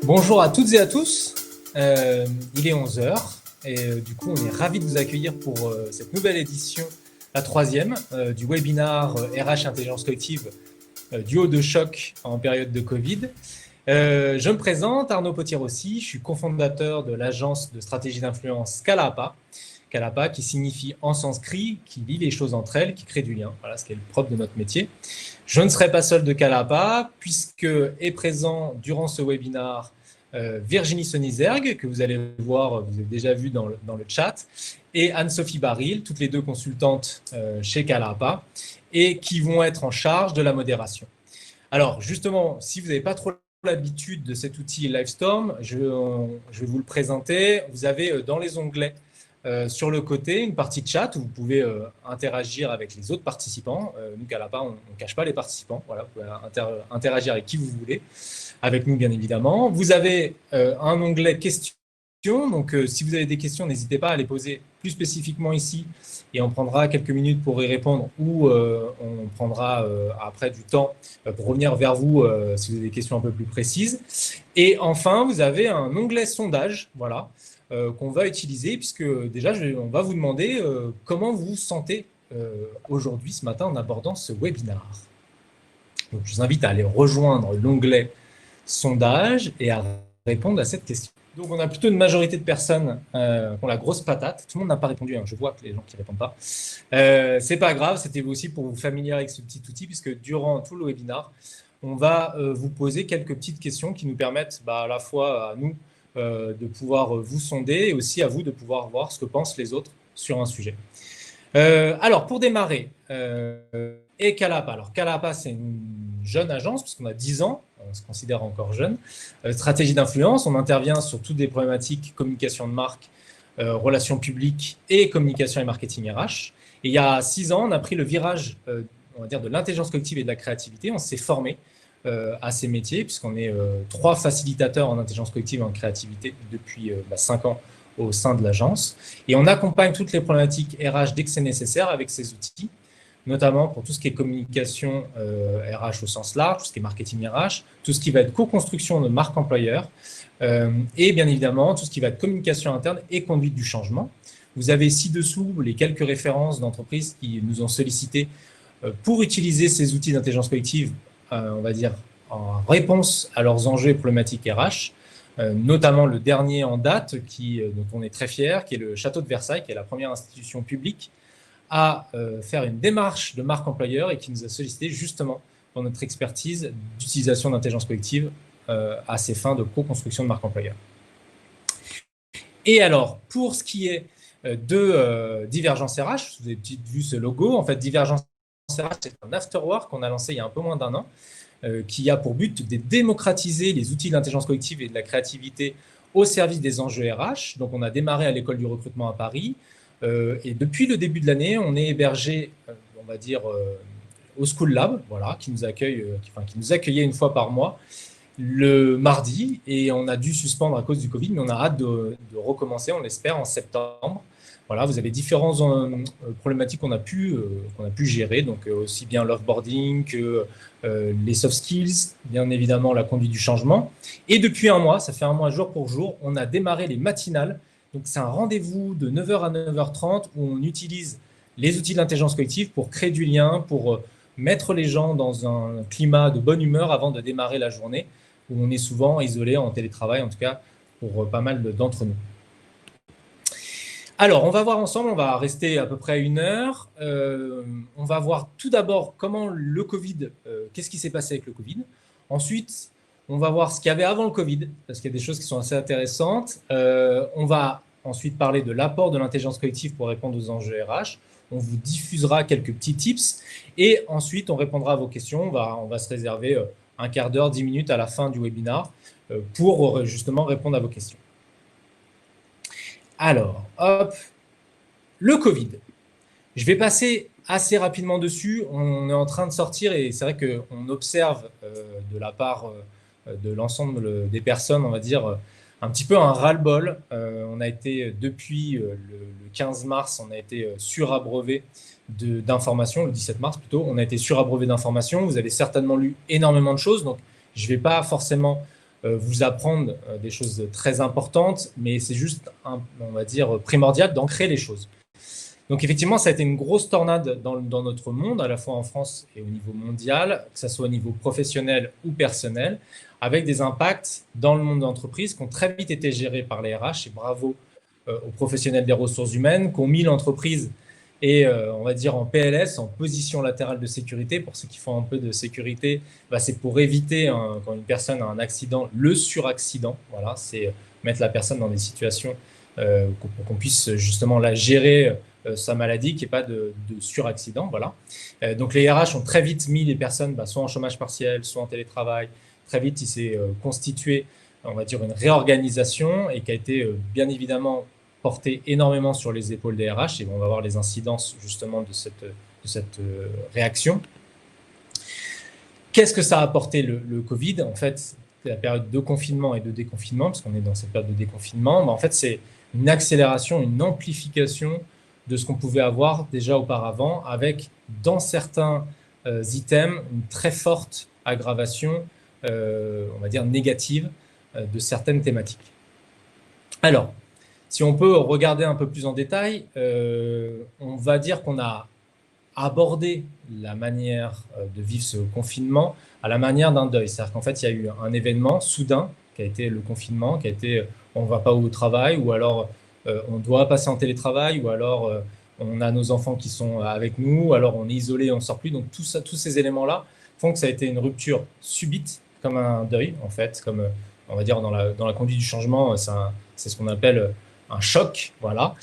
Bonjour à toutes et à tous, il est 11 heures et du coup on est ravis de vous accueillir pour cette nouvelle édition, la troisième, du webinaire RH Intelligence Collective duo de choc en période de Covid. Je me présente, Arnaud Potier-Rossi, je suis cofondateur de l'agence de stratégie d'influence Calapa. Calapa qui signifie en sanskrit, qui lie les choses entre elles, qui crée du lien. Voilà ce qui est le propre de notre métier. Je ne serai pas seul de Calapa, puisque est présent durant ce webinaire Virginie Sonizergue, que vous allez voir, vous avez déjà vu dans le chat, et Anne-Sophie Baril, toutes les deux consultantes chez Calapa, et qui vont être en charge de la modération. Alors, justement, si vous n'avez pas trop l'habitude de cet outil Livestorm, je vais vous le présenter. Vous avez dans les onglets sur le côté une partie de chat où vous pouvez interagir avec les autres participants. Nous, Calapa, on ne cache pas les participants. Voilà, vous pouvez interagir avec qui vous voulez, avec nous bien évidemment. Vous avez un onglet questions. Donc, si vous avez des questions, n'hésitez pas à les poser plus spécifiquement ici et on prendra quelques minutes pour y répondre ou on prendra après du temps pour revenir vers vous si vous avez des questions un peu plus précises. Et enfin, vous avez un onglet sondage, voilà, qu'on va utiliser puisque déjà, on va vous demander comment vous vous sentez aujourd'hui, ce matin, en abordant ce webinaire. Donc, je vous invite à aller rejoindre l'onglet sondage et à répondre à cette question. Donc, on a plutôt une majorité de personnes qui ont la grosse patate. Tout le monde n'a pas répondu, hein. Je vois que les gens qui ne répondent pas. C'est pas grave, c'était aussi pour vous familiariser avec ce petit outil, puisque durant tout le webinaire, on va vous poser quelques petites questions qui nous permettent à la fois à nous de pouvoir vous sonder et aussi à vous de pouvoir voir ce que pensent les autres sur un sujet. Alors, pour démarrer, et Calapa. Alors, Calapa, c'est une jeune agence, puisqu'on a 10 ans, on se considère encore jeune. Stratégie d'influence, on intervient sur toutes les problématiques communication de marque, relations publiques et communication et marketing RH. Et il y a 6 ans, on a pris le virage, on va dire, de l'intelligence collective et de la créativité. On s'est formé à ces métiers, puisqu'on est 3 facilitateurs en intelligence collective et en créativité depuis 5 ans au sein de l'agence. Et on accompagne toutes les problématiques RH dès que c'est nécessaire avec ces outils, notamment pour tout ce qui est communication RH au sens large, tout ce qui est marketing RH, tout ce qui va être co-construction de marque employeur et bien évidemment tout ce qui va être communication interne et conduite du changement. Vous avez ci-dessous les quelques références d'entreprises qui nous ont sollicité pour utiliser ces outils d'intelligence collective, on va dire, en réponse à leurs enjeux et problématiques RH. Notamment le dernier en date, dont on est très fier, qui est le Château de Versailles, qui est la première institution publique à faire une démarche de marque employeur et qui nous a sollicité justement pour notre expertise d'utilisation d'intelligence collective à ces fins de co-construction de marque employeur. Et alors, pour ce qui est de Divergence RH, vous avez peut-être vu ce logo, en fait, Divergence RH, c'est un afterwork qu'on a lancé il y a un peu moins d'1 an, qui a pour but de démocratiser les outils d'intelligence collective et de la créativité au service des enjeux RH. Donc, on a démarré à l'école du recrutement à Paris. Et depuis le début de l'année, on est hébergé, on va dire, au School Lab, voilà, qui nous accueillait une fois par mois le mardi. Et on a dû suspendre à cause du Covid, mais on a hâte de recommencer, on l'espère, en septembre. Voilà, vous avez différentes problématiques qu'on a pu gérer, donc aussi bien l'offboarding que les soft skills, bien évidemment la conduite du changement. Et depuis 1 mois, ça fait 1 mois jour pour jour, on a démarré les matinales. Donc c'est un rendez-vous de 9 h à 9 h 30 où on utilise les outils d'intelligence collective pour créer du lien, pour mettre les gens dans un climat de bonne humeur avant de démarrer la journée, où on est souvent isolé en télétravail, en tout cas pour pas mal d'entre nous. Alors, on va voir ensemble, on va rester à peu près 1 heure. On va voir tout d'abord comment le Covid, qu'est-ce qui s'est passé avec le Covid. Ensuite, on va voir ce qu'il y avait avant le Covid, parce qu'il y a des choses qui sont assez intéressantes. On va ensuite parler de l'apport de l'intelligence collective pour répondre aux enjeux RH. On vous diffusera quelques petits tips. Et ensuite, on répondra à vos questions. On va se réserver 1/4 d'heure, 10 minutes à la fin du webinaire pour justement répondre à vos questions. Alors, hop, le Covid. Je vais passer assez rapidement dessus. On est en train de sortir et c'est vrai qu'on observe de la part de l'ensemble des personnes, on va dire, un petit peu un ras-le-bol. On a été, depuis le 15 mars, on a été surabreuvé d'informations, le 17 mars plutôt, on a été surabreuvé d'informations. Vous avez certainement lu énormément de choses, donc je ne vais pas forcément vous apprendre des choses très importantes, mais c'est juste, on va dire, primordial d'ancrer les choses. Donc effectivement, ça a été une grosse tornade dans notre monde, à la fois en France et au niveau mondial, que ce soit au niveau professionnel ou personnel, avec des impacts dans le monde de l'entreprise qui ont très vite été gérés par les RH, et bravo aux professionnels des ressources humaines, qui ont mis l'entreprise et on va dire en PLS, en position latérale de sécurité. Pour ceux qui font un peu de sécurité, c'est pour éviter, quand une personne a un accident, le suraccident. Voilà, c'est mettre la personne dans des situations pour qu'on puisse justement la gérer sa maladie, qu'il n'y ait pas de suraccident. Voilà. Donc les RH ont très vite mis les personnes soit en chômage partiel, soit en télétravail. Très vite, il s'est constitué, on va dire, une réorganisation et qui a été bien évidemment porté énormément sur les épaules des RH, et on va voir les incidences justement de cette réaction. Qu'est-ce que ça a apporté le Covid? En fait, la période de confinement et de déconfinement, parce qu'on est dans cette période de déconfinement, en fait, c'est une accélération, une amplification de ce qu'on pouvait avoir déjà auparavant, avec dans certains items une très forte aggravation, on va dire négative, de certaines thématiques. Alors, si on peut regarder un peu plus en détail, on va dire qu'on a abordé la manière de vivre ce confinement à la manière d'un deuil. C'est-à-dire qu'en fait, il y a eu un événement soudain qui a été le confinement, qui a été on ne va pas au travail, ou alors on doit passer en télétravail, ou alors on a nos enfants qui sont avec nous, alors on est isolé, on ne sort plus. Donc tous ces éléments-là font que ça a été une rupture subite, comme un deuil en fait, comme on va dire dans la conduite du changement, c'est ce qu'on appelle un choc, voilà.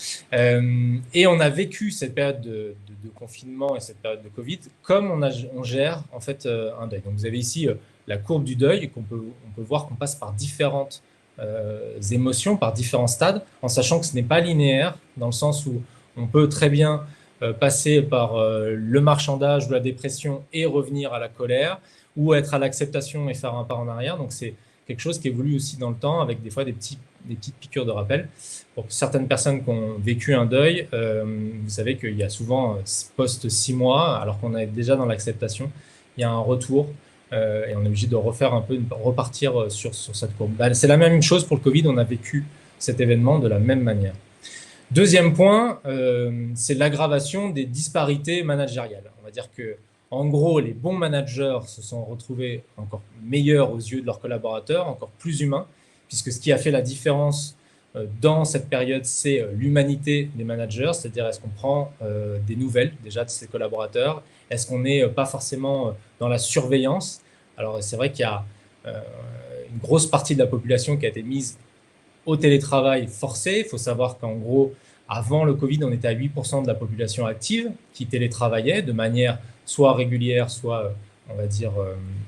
Et on a vécu cette période de confinement et cette période de Covid comme on gère en fait un deuil. Donc vous avez ici la courbe du deuil, on peut voir qu'on passe par différentes émotions, par différents stades, en sachant que ce n'est pas linéaire, dans le sens où on peut très bien passer par le marchandage ou la dépression et revenir à la colère, ou être à l'acceptation et faire un pas en arrière. Donc c'est quelque chose qui évolue aussi dans le temps, avec des fois des petites piqûres de rappel. Pour certaines personnes qui ont vécu un deuil, vous savez qu'il y a souvent post 6 mois, alors qu'on est déjà dans l'acceptation, il y a un retour et on est obligé de repartir sur cette courbe. C'est la même chose pour le Covid, on a vécu cet événement de la même manière. Deuxième point, c'est l'aggravation des disparités managériales. On va dire que, en gros, les bons managers se sont retrouvés encore meilleurs aux yeux de leurs collaborateurs, encore plus humains, puisque ce qui a fait la différence dans cette période, c'est l'humanité des managers, c'est-à-dire est-ce qu'on prend des nouvelles déjà de ses collaborateurs, est-ce qu'on n'est pas forcément dans la surveillance. Alors c'est vrai qu'il y a une grosse partie de la population qui a été mise au télétravail forcé. Il faut savoir qu'en gros, avant le Covid, on était à 8% de la population active qui télétravaillait de manière soit régulière, soit, on va dire,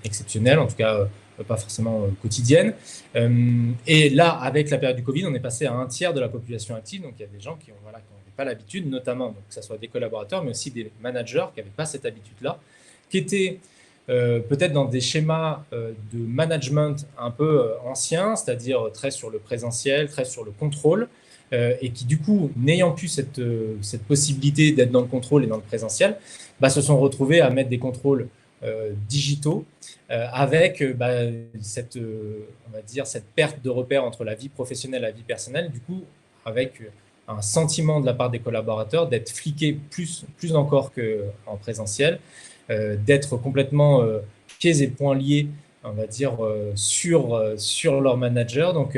exceptionnelle, en tout cas pas forcément quotidienne. Et là, avec la période du Covid, on est passé à un tiers de la population active. Donc, il y a des gens qui n'avaient pas l'habitude, notamment, donc, que ce soit des collaborateurs, mais aussi des managers qui n'avaient pas cette habitude-là, qui étaient peut-être dans des schémas de management un peu anciens, c'est-à-dire très sur le présentiel, très sur le contrôle, et qui, du coup, n'ayant plus cette possibilité d'être dans le contrôle et dans le présentiel, se sont retrouvés à mettre des contrôles digitaux avec on va dire, cette perte de repère entre la vie professionnelle et la vie personnelle, du coup, avec un sentiment de la part des collaborateurs d'être fliqués plus encore qu'en présentiel, d'être complètement pieds et poings liés, on va dire, sur leur manager. Donc,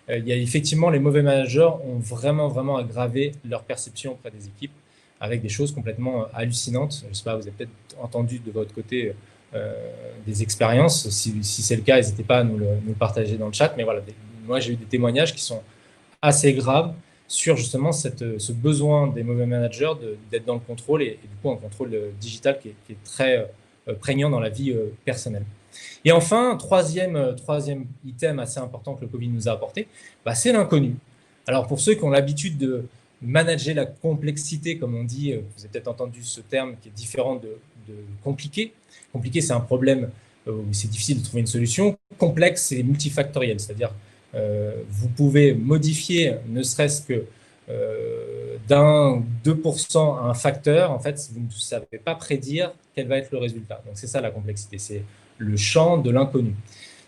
il y a effectivement, les mauvais managers ont vraiment aggravé leur perception auprès des équipes avec des choses complètement hallucinantes. Je ne sais pas, vous avez peut-être entendu de votre côté des expériences. Si c'est le cas, n'hésitez pas à nous le partager dans le chat. Mais voilà, moi, j'ai eu des témoignages qui sont assez graves sur justement ce besoin des mauvais managers d'être dans le contrôle et du coup un contrôle digital qui est très prégnant dans la vie personnelle. Et enfin, troisième item assez important que le Covid nous a apporté, c'est l'inconnu. Alors pour ceux qui ont l'habitude de manager la complexité, comme on dit, vous avez peut-être entendu ce terme qui est différent de compliqué. Compliqué, c'est un problème où c'est difficile de trouver une solution. Complexe, c'est multifactoriel, c'est-à-dire vous pouvez modifier ne serait-ce que d'un 2% un facteur. En fait, vous ne savez pas prédire quel va être le résultat. Donc c'est ça la complexité, c'est le champ de l'inconnu.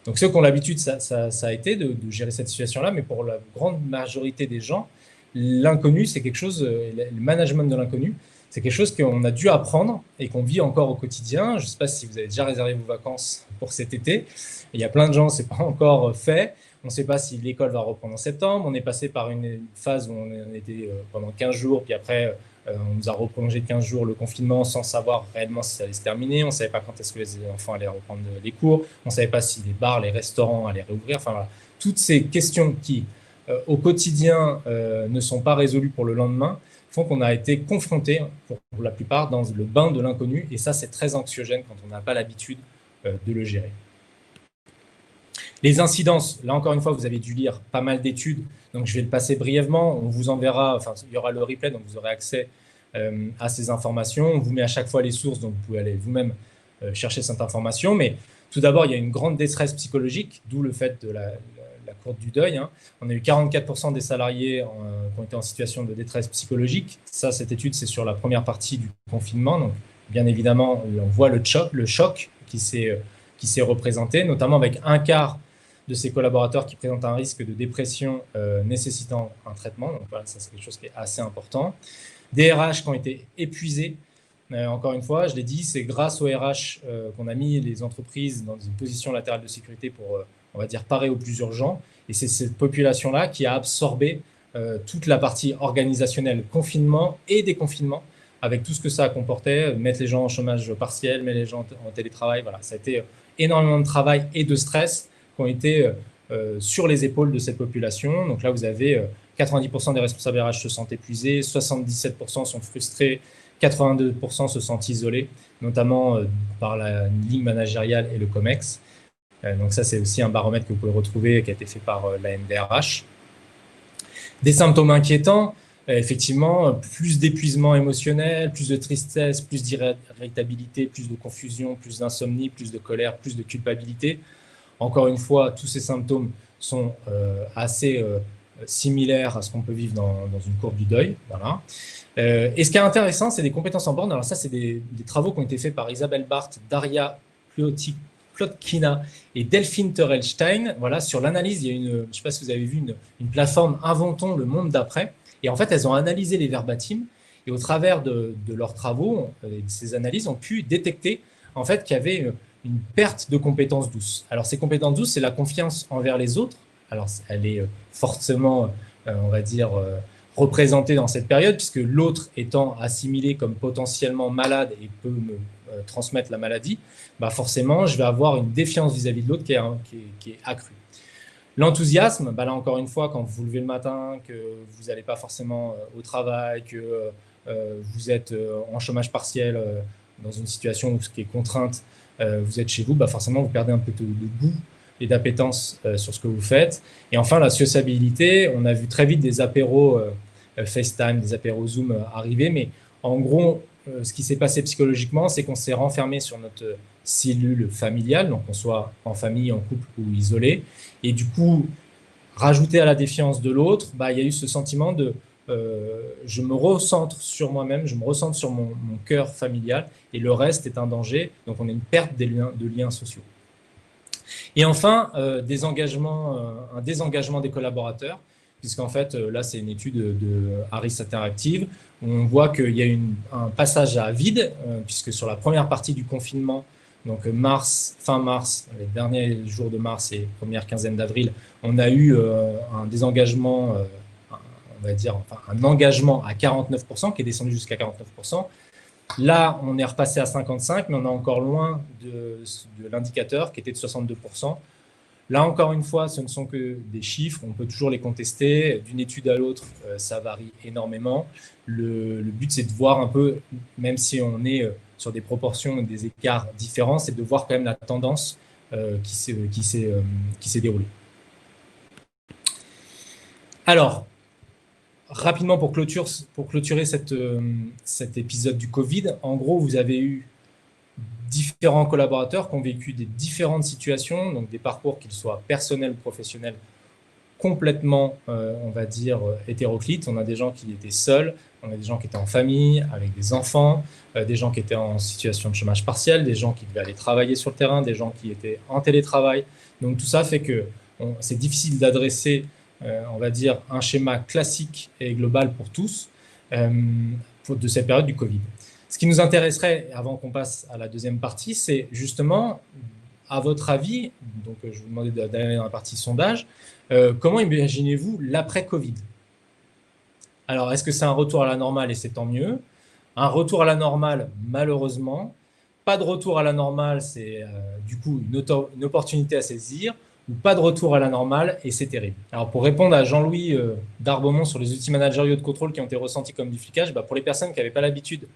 Donc ceux qui ont l'habitude, ça a été de gérer cette situation-là, mais pour la grande majorité des gens, l'inconnu, c'est quelque chose, le management de l'inconnu, c'est quelque chose qu'on a dû apprendre et qu'on vit encore au quotidien. Je ne sais pas si vous avez déjà réservé vos vacances pour cet été. Il y a plein de gens, ce n'est pas encore fait. On ne sait pas si l'école va reprendre en septembre. On est passé par une phase où on était pendant 15 jours, puis après, on nous a reprolongé de 15 jours le confinement sans savoir réellement si ça allait se terminer. On ne savait pas quand est-ce que les enfants allaient reprendre les cours. On ne savait pas si les bars, les restaurants allaient réouvrir. Enfin, voilà. Toutes ces questions qui, au quotidien, ne sont pas résolues pour le lendemain, font qu'on a été confronté, pour la plupart, dans le bain de l'inconnu. Et ça, c'est très anxiogène quand on n'a pas l'habitude de le gérer. Les incidences, là encore une fois, vous avez dû lire pas mal d'études, donc je vais le passer brièvement. On vous enverra, enfin, il y aura le replay, donc vous aurez accès à ces informations. On vous met à chaque fois les sources, donc vous pouvez aller vous-même chercher cette information. Mais tout d'abord, il y a une grande détresse psychologique, d'où le fait de la courbe du deuil. Hein. On a eu 44% des salariés qui ont été en situation de détresse psychologique. Ça, cette étude, c'est sur la première partie du confinement. Donc, bien évidemment, on voit le choc qui s'est représenté, notamment avec un quart de ces collaborateurs qui présentent un risque de dépression nécessitant un traitement. Donc voilà, ça c'est quelque chose qui est assez important. Des RH qui ont été épuisés. Encore une fois, je l'ai dit, c'est grâce aux RH qu'on a mis les entreprises dans une position latérale de sécurité pour, on va dire, parer au plus urgent. Et c'est cette population-là qui a absorbé toute la partie organisationnelle, confinement et déconfinement, avec tout ce que ça comportait, mettre les gens en chômage partiel, mettre les gens en télétravail. Voilà, ça a été énormément de travail et de stress qui ont été sur les épaules de cette population. Donc là, vous avez 90% des responsables RH se sentent épuisés, 77% sont frustrés, 82% se sentent isolés, notamment par la ligne managériale et le COMEX. Donc ça, c'est aussi un baromètre que vous pouvez retrouver, qui a été fait par la MDRH. Des symptômes inquiétants, effectivement, plus d'épuisement émotionnel, plus de tristesse, plus d'irritabilité, plus de confusion, plus d'insomnie, plus de colère, plus de culpabilité. Encore une fois, tous ces symptômes sont assez similaires à ce qu'on peut vivre dans une courbe du deuil. Voilà. Et ce qui est intéressant, c'est des compétences en borne. Alors ça, c'est des travaux qui ont été faits par Isabelle Barthes, Daria Plotkina et Delphine Terrelstein. Voilà, sur l'analyse, il y a je ne sais pas si vous avez vu une plateforme Inventons le monde d'après. Et en fait, elles ont analysé les verbatims. Et au travers de leurs travaux, ces analyses ont pu détecter en fait, qu'il y avait une perte de compétences douces. Alors, ces compétences douces, c'est la confiance envers les autres. Alors, elle est forcément, on va dire, représentée dans cette période, puisque l'autre étant assimilé comme potentiellement malade et peut me transmettre la maladie, bah forcément, je vais avoir une défiance vis-à-vis de l'autre qui est accrue. L'enthousiasme, bah là encore une fois, quand vous vous levez le matin, que vous n'allez pas forcément au travail, que vous êtes en chômage partiel dans une situation qui est contrainte, vous êtes chez vous, bah forcément vous perdez un peu de goût et d'appétence sur ce que vous faites. Et enfin, la sociabilité, on a vu très vite des apéros FaceTime, des apéros Zoom arriver, mais en gros, ce qui s'est passé psychologiquement, c'est qu'on s'est renfermé sur notre cellule familiale, donc qu'on soit en famille, en couple ou isolé. Et du coup, rajouté à la défiance de l'autre, bah, il y a eu ce sentiment de je me recentre sur moi-même, je me recentre sur mon cœur familial et le reste est un danger. Donc, on a une perte de liens sociaux. Et enfin, un désengagement des collaborateurs, puisqu'en fait, là, c'est une étude de Harris Interactive, où on voit qu'il y a un passage à vide, puisque sur la première partie du confinement, donc fin mars, les derniers jours de mars et première quinzaine d'avril, on a eu un désengagement, on va dire, enfin, un engagement à 49%, qui est descendu jusqu'à 49%. Là, on est repassé à 55%, mais on est encore loin de l'indicateur qui était de 62%. Là, encore une fois, ce ne sont que des chiffres, on peut toujours les contester. D'une étude à l'autre, ça varie énormément. Le but, c'est de voir un peu, même si on est sur des proportions, des écarts différents, c'est de voir quand même la tendance qui s'est déroulée. Alors, rapidement, pour clôturer cet épisode du Covid, en gros, vous avez eu différents collaborateurs qui ont vécu des différentes situations, donc des parcours, qu'ils soient personnels ou professionnels, complètement, on va dire, hétéroclites. On a des gens qui étaient seuls, on a des gens qui étaient en famille, avec des enfants, des gens qui étaient en situation de chômage partiel, des gens qui devaient aller travailler sur le terrain, des gens qui étaient en télétravail. Donc tout ça fait que c'est difficile d'adresser, on va dire, un schéma classique et global pour tous de cette période du Covid. Ce qui nous intéresserait, avant qu'on passe à la deuxième partie, c'est justement, à votre avis, donc je vous demandais d'aller dans la partie sondage, comment imaginez-vous l'après-Covid? Alors, est-ce que c'est un retour à la normale et c'est tant mieux? Un retour à la normale, malheureusement. Pas de retour à la normale, c'est du coup une opportunité à saisir. Ou pas de retour à la normale et c'est terrible. Alors, pour répondre à Jean-Louis Darbeaumont sur les outils managériaux de contrôle qui ont été ressentis comme du flicage, pour les personnes qui n'avaient pas l'habitude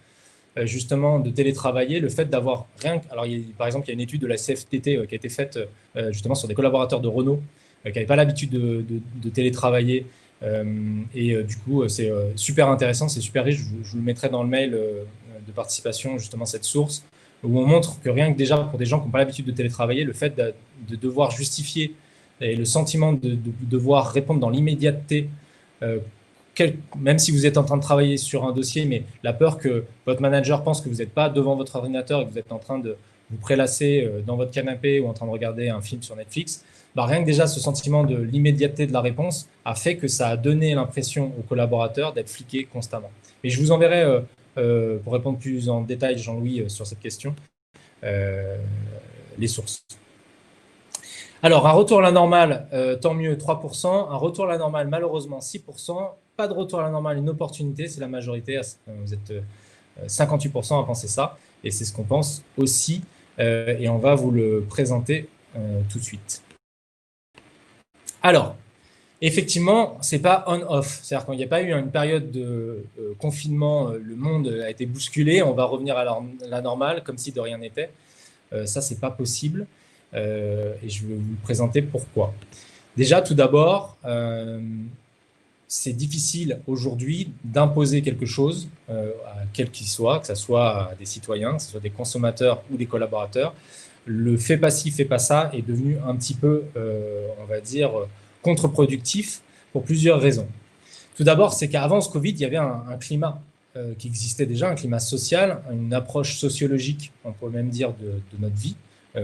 justement de télétravailler, le fait d'avoir rien. Alors, par exemple, il y a une étude de la CFTT qui a été faite justement sur des collaborateurs de Renault qui n'avaient pas l'habitude de télétravailler. Du coup, c'est super intéressant, c'est super riche. Je vous le mettrai dans le mail de participation, justement, cette source, où on montre que rien que déjà pour des gens qui n'ont pas l'habitude de télétravailler, le fait de devoir justifier et le sentiment de devoir répondre dans l'immédiateté, même si vous êtes en train de travailler sur un dossier, mais la peur que votre manager pense que vous n'êtes pas devant votre ordinateur et que vous êtes en train de vous prélasser dans votre canapé ou en train de regarder un film sur Netflix, rien que déjà ce sentiment de l'immédiateté de la réponse a fait que ça a donné l'impression aux collaborateurs d'être fliqués constamment. Mais je vous enverrai, pour répondre plus en détail, Jean-Louis, sur cette question, les sources. Alors, un retour à la normale, tant mieux, 3%. Un retour à la normale, malheureusement, 6%. Pas de retour à la normale, une opportunité, c'est la majorité. Vous êtes 58% à penser ça. Et c'est ce qu'on pense aussi. Et on va vous le présenter tout de suite. Alors, effectivement, ce n'est pas on-off. C'est-à-dire qu'il n'y a pas eu une période de confinement, le monde a été bousculé, on va revenir à la normale, comme si de rien n'était. Ça, ce n'est pas possible. Et je vais vous présenter pourquoi. Déjà, tout d'abord, c'est difficile aujourd'hui d'imposer quelque chose, quel qu'il soit, que ce soit à des citoyens, que ce soit des consommateurs ou des collaborateurs. Le fait pas ci, fait pas ça est devenu un petit peu, on va dire, contre-productif pour plusieurs raisons. Tout d'abord, c'est qu'avant ce Covid, il y avait un climat qui existait déjà, un climat social, une approche sociologique, on peut même dire, de notre vie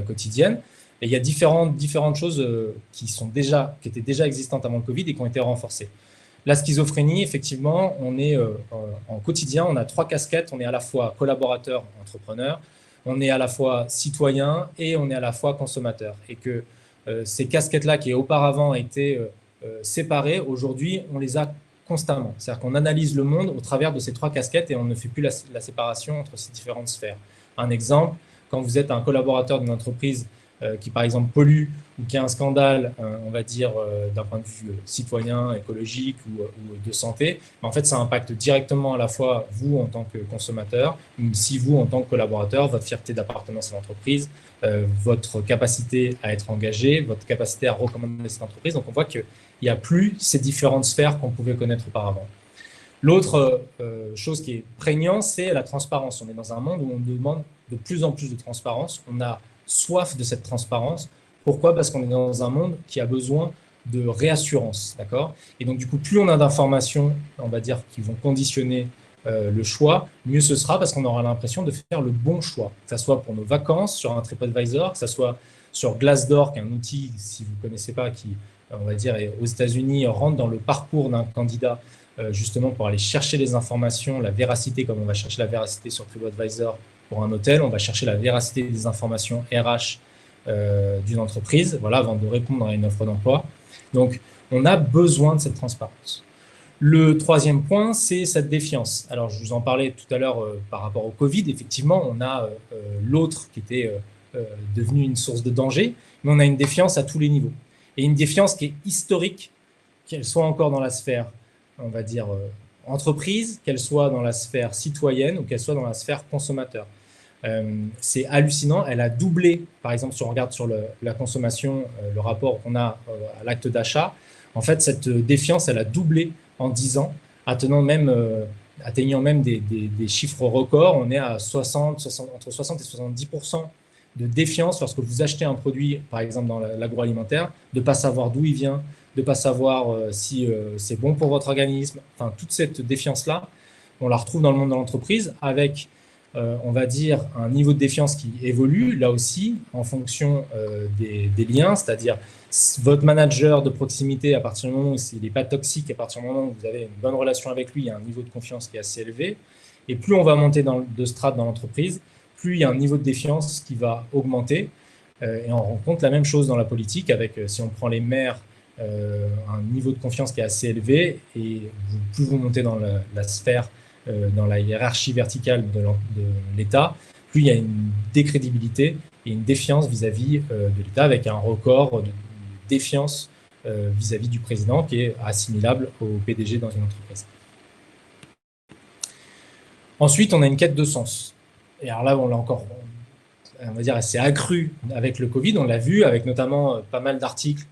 quotidienne. Et il y a différentes choses qui étaient déjà existantes avant le Covid et qui ont été renforcées. La schizophrénie, effectivement, on est en quotidien, on a 3 casquettes, on est à la fois collaborateur, entrepreneur, on est à la fois citoyen et on est à la fois consommateur. Et que ces casquettes-là qui auparavant étaient séparées, aujourd'hui, on les a constamment. C'est-à-dire qu'on analyse le monde au travers de ces 3 casquettes et on ne fait plus la séparation entre ces différentes sphères. Un exemple, quand vous êtes un collaborateur d'une entreprise qui, par exemple, pollue ou qui a un scandale, on va dire, d'un point de vue citoyen, écologique ou de santé, en fait, ça impacte directement à la fois vous en tant que consommateur, si vous en tant que collaborateur, votre fierté d'appartenance à l'entreprise, votre capacité à être engagé, votre capacité à recommander cette entreprise. Donc, on voit qu'il n'y a plus ces différentes sphères qu'on pouvait connaître auparavant. L'autre chose qui est prégnante, c'est la transparence. On est dans un monde où on demande de plus en plus de transparence. On a soif de cette transparence. Pourquoi? Parce qu'on est dans un monde qui a besoin de réassurance, d'accord? Et donc, du coup, plus on a d'informations, on va dire, qui vont conditionner le choix, mieux ce sera parce qu'on aura l'impression de faire le bon choix, que ce soit pour nos vacances sur un TripAdvisor, que ce soit sur Glassdoor, qui est un outil, si vous ne connaissez pas, qui, on va dire, aux États-Unis, rentre dans le parcours d'un candidat justement pour aller chercher les informations, la véracité, comme on va chercher la véracité sur TripAdvisor pour un hôtel, on va chercher la véracité des informations RH d'une entreprise, voilà, avant de répondre à une offre d'emploi. Donc, on a besoin de cette transparence. Le troisième point, c'est cette défiance. Alors, je vous en parlais tout à l'heure par rapport au Covid. Effectivement, on a l'autre qui était devenu une source de danger, mais on a une défiance à tous les niveaux. Et une défiance qui est historique, qu'elle soit encore dans la sphère, on va dire, entreprise, qu'elle soit dans la sphère citoyenne ou qu'elle soit dans la sphère consommateur. C'est hallucinant, elle a doublé, par exemple, si on regarde sur la consommation, le rapport qu'on a à l'acte d'achat, en fait, cette défiance, elle a doublé en 10 ans, atteignant même des chiffres records. On est à entre 60 et 70% de défiance lorsque vous achetez un produit, par exemple dans l'agroalimentaire, de ne pas savoir d'où il vient, de ne pas savoir si c'est bon pour votre organisme. Enfin, toute cette défiance-là on la retrouve dans le monde de l'entreprise avec, on va dire, un niveau de défiance qui évolue, là aussi, en fonction des liens, c'est-à-dire votre manager de proximité, à partir du moment où il n'est pas toxique, à partir du moment où vous avez une bonne relation avec lui, il y a un niveau de confiance qui est assez élevé. Et plus on va monter de strate dans l'entreprise, plus il y a un niveau de défiance qui va augmenter. Et on rencontre la même chose dans la politique avec, si on prend les maires, un niveau de confiance qui est assez élevé. Et plus vous montez dans la sphère, dans la hiérarchie verticale de l'État, plus il y a une décrédibilité et une défiance vis-à-vis de l'État, avec un record de défiance vis-à-vis du président qui est assimilable au PDG dans une entreprise. Ensuite, on a une quête de sens. Et alors là, on l'a encore, on va dire, c'est accru avec le Covid. On l'a vu avec notamment pas mal d'articles.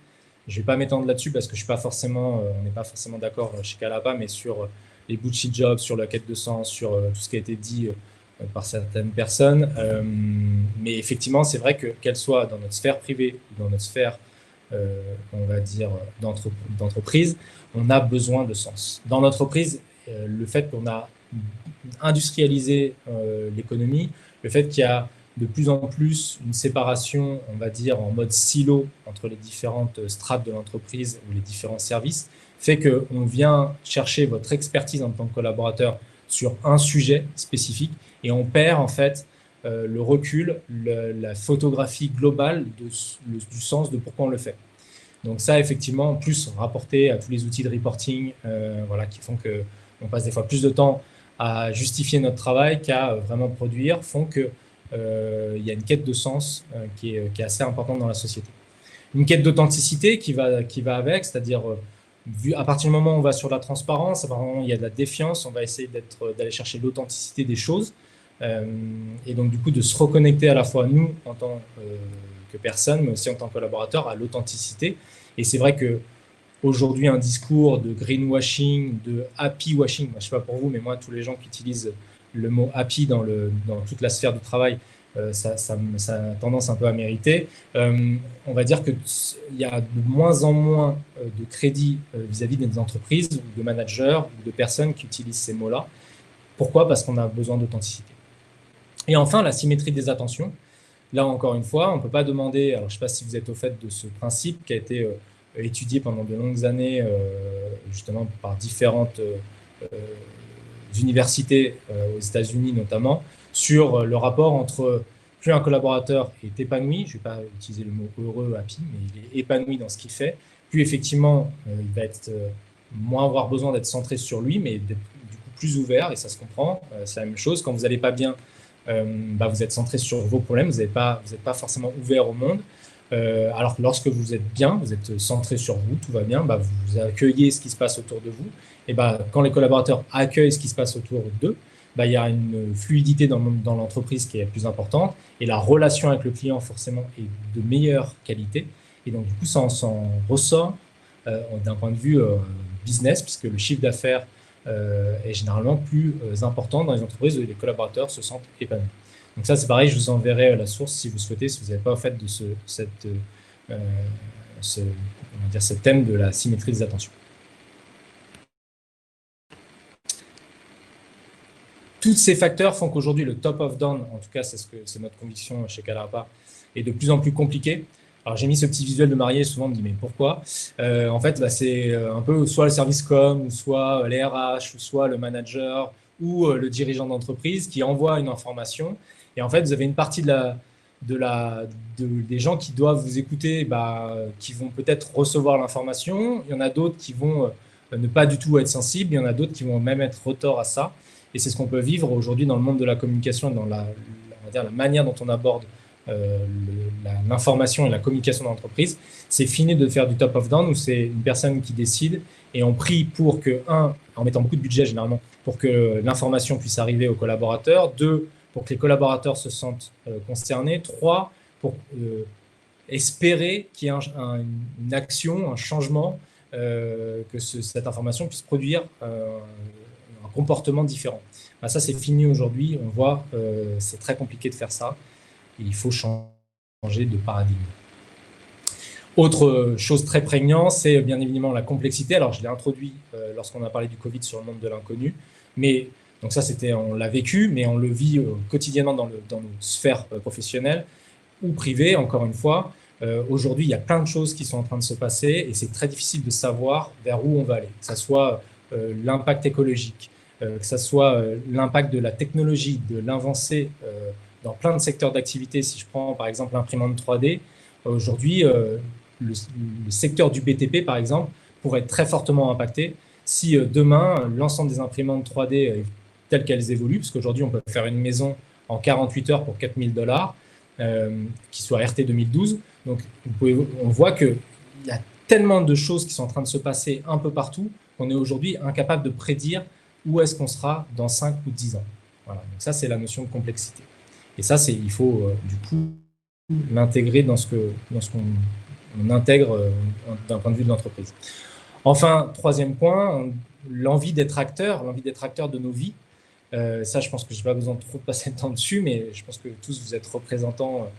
Je ne vais pas m'étendre là-dessus parce que je suis pas forcément, on n'est pas forcément d'accord chez Calapa, mais sur les bullshit jobs, sur la quête de sens, sur tout ce qui a été dit par certaines personnes. Mais effectivement, c'est vrai que qu'elle soit dans notre sphère privée ou dans notre sphère, on va dire, d'entreprise, on a besoin de sens. Dans l'entreprise, le fait qu'on a industrialisé l'économie, le fait qu'il y a de plus en plus une séparation, on va dire, en mode silo entre les différentes strates de l'entreprise ou les différents services, fait qu'on vient chercher votre expertise en tant que collaborateur sur un sujet spécifique et on perd en fait le recul, la photographie globale du sens de pourquoi on le fait. Donc ça, effectivement, en plus rapporté à tous les outils de reporting voilà, qui font qu'on passe des fois plus de temps à justifier notre travail qu'à vraiment produire, font qu'il y a une quête de sens qui est assez importante dans la société. Une quête d'authenticité qui va avec, c'est-à-dire à partir du moment où on va sur la transparence, à partir du moment où il y a de la défiance, on va essayer d'aller chercher l'authenticité des choses et donc du coup de se reconnecter à la fois nous en tant que personne, mais aussi en tant que collaborateur à l'authenticité. Et c'est vrai que aujourd'hui, un discours de greenwashing, de happy washing, je ne sais pas pour vous, mais moi, tous les gens qui utilisent le mot happy dans toute la sphère du travail, ça a tendance un peu à mériter. On va dire qu'il y a de moins en moins de crédit vis-à-vis des entreprises, ou de managers, ou de personnes qui utilisent ces mots-là. Pourquoi ? Parce qu'on a besoin d'authenticité. Et enfin, la symétrie des attentions. Là, encore une fois, on ne peut pas demander, alors je ne sais pas si vous êtes au fait de ce principe qui a été étudié pendant de longues années, justement par différentes universités aux États-Unis notamment, sur le rapport entre plus un collaborateur est épanoui, je ne vais pas utiliser le mot heureux, happy, mais il est épanoui dans ce qu'il fait, plus effectivement il va être moins avoir besoin d'être centré sur lui, mais d'être du coup plus ouvert, et ça se comprend. C'est la même chose, quand vous n'allez pas bien, vous êtes centré sur vos problèmes, vous n'êtes pas forcément ouvert au monde. Alors que lorsque vous êtes bien, vous êtes centré sur vous, tout va bien, vous accueillez ce qui se passe autour de vous. Et quand les collaborateurs accueillent ce qui se passe autour d'eux, il y a une fluidité dans l'entreprise qui est plus importante et la relation avec le client forcément est de meilleure qualité. Et donc du coup, ça s'en ressort d'un point de vue business, puisque le chiffre d'affaires est généralement plus important dans les entreprises où les collaborateurs se sentent épanouis. Donc ça, c'est pareil, je vous enverrai la source si vous souhaitez, si vous n'êtes pas au fait de ce thème de la symétrie des attentions. Tous ces facteurs font qu'aujourd'hui, le top of down, en tout cas, c'est notre conviction chez Calapa, est de plus en plus compliqué. Alors, j'ai mis ce petit visuel de marié, souvent on me dit, mais pourquoi ? En fait, c'est un peu soit le service com, soit les RH, ou soit le manager, ou le dirigeant d'entreprise qui envoie une information. Et en fait, vous avez une partie des gens qui doivent vous écouter, qui vont peut-être recevoir l'information. Il y en a d'autres qui vont ne pas du tout être sensibles. Il y en a d'autres qui vont même être retors à ça. Et c'est ce qu'on peut vivre aujourd'hui dans le monde de la communication, dans la manière dont on aborde l'information et la communication d'entreprise. C'est fini de faire du top of down où c'est une personne qui décide et on prie pour que, en mettant beaucoup de budget généralement, pour que l'information puisse arriver aux collaborateurs, 2, pour que les collaborateurs se sentent concernés, 3, pour espérer qu'il y ait une action, un changement, que cette information puisse produire un comportement différent. Ça, c'est fini aujourd'hui. On voit, c'est très compliqué de faire ça. Et il faut changer de paradigme. Autre chose très prégnante, c'est bien évidemment la complexité. Alors, je l'ai introduit lorsqu'on a parlé du Covid sur le monde de l'inconnu. Mais Donc ça, on l'a vécu, mais on le vit quotidiennement dans nos sphères professionnelles ou privées, encore une fois. Aujourd'hui, il y a plein de choses qui sont en train de se passer et c'est très difficile de savoir vers où on va aller, que ce soit l'impact écologique, que ce soit l'impact de la technologie, de l'avancée dans plein de secteurs d'activité. Si je prends par exemple l'imprimante 3D, aujourd'hui, le secteur du BTP, par exemple, pourrait être très fortement impacté si demain, l'ensemble des imprimantes 3D telles qu'elles évoluent, parce qu'aujourd'hui, on peut faire une maison en 48 heures pour 4 000 $, qui soit RT 2012. Donc, on voit qu'il y a tellement de choses qui sont en train de se passer un peu partout qu'on est aujourd'hui incapable de prédire où est-ce qu'on sera dans 5 ou 10 ans. Voilà. Donc ça, c'est la notion de complexité. Et ça, il faut du coup l'intégrer dans ce qu'on intègre d'un point de vue de l'entreprise. Enfin, troisième point, l'envie d'être acteur de nos vies. Ça, je pense que je n'ai pas besoin de trop passer de temps dessus, mais je pense que tous vous êtes représentants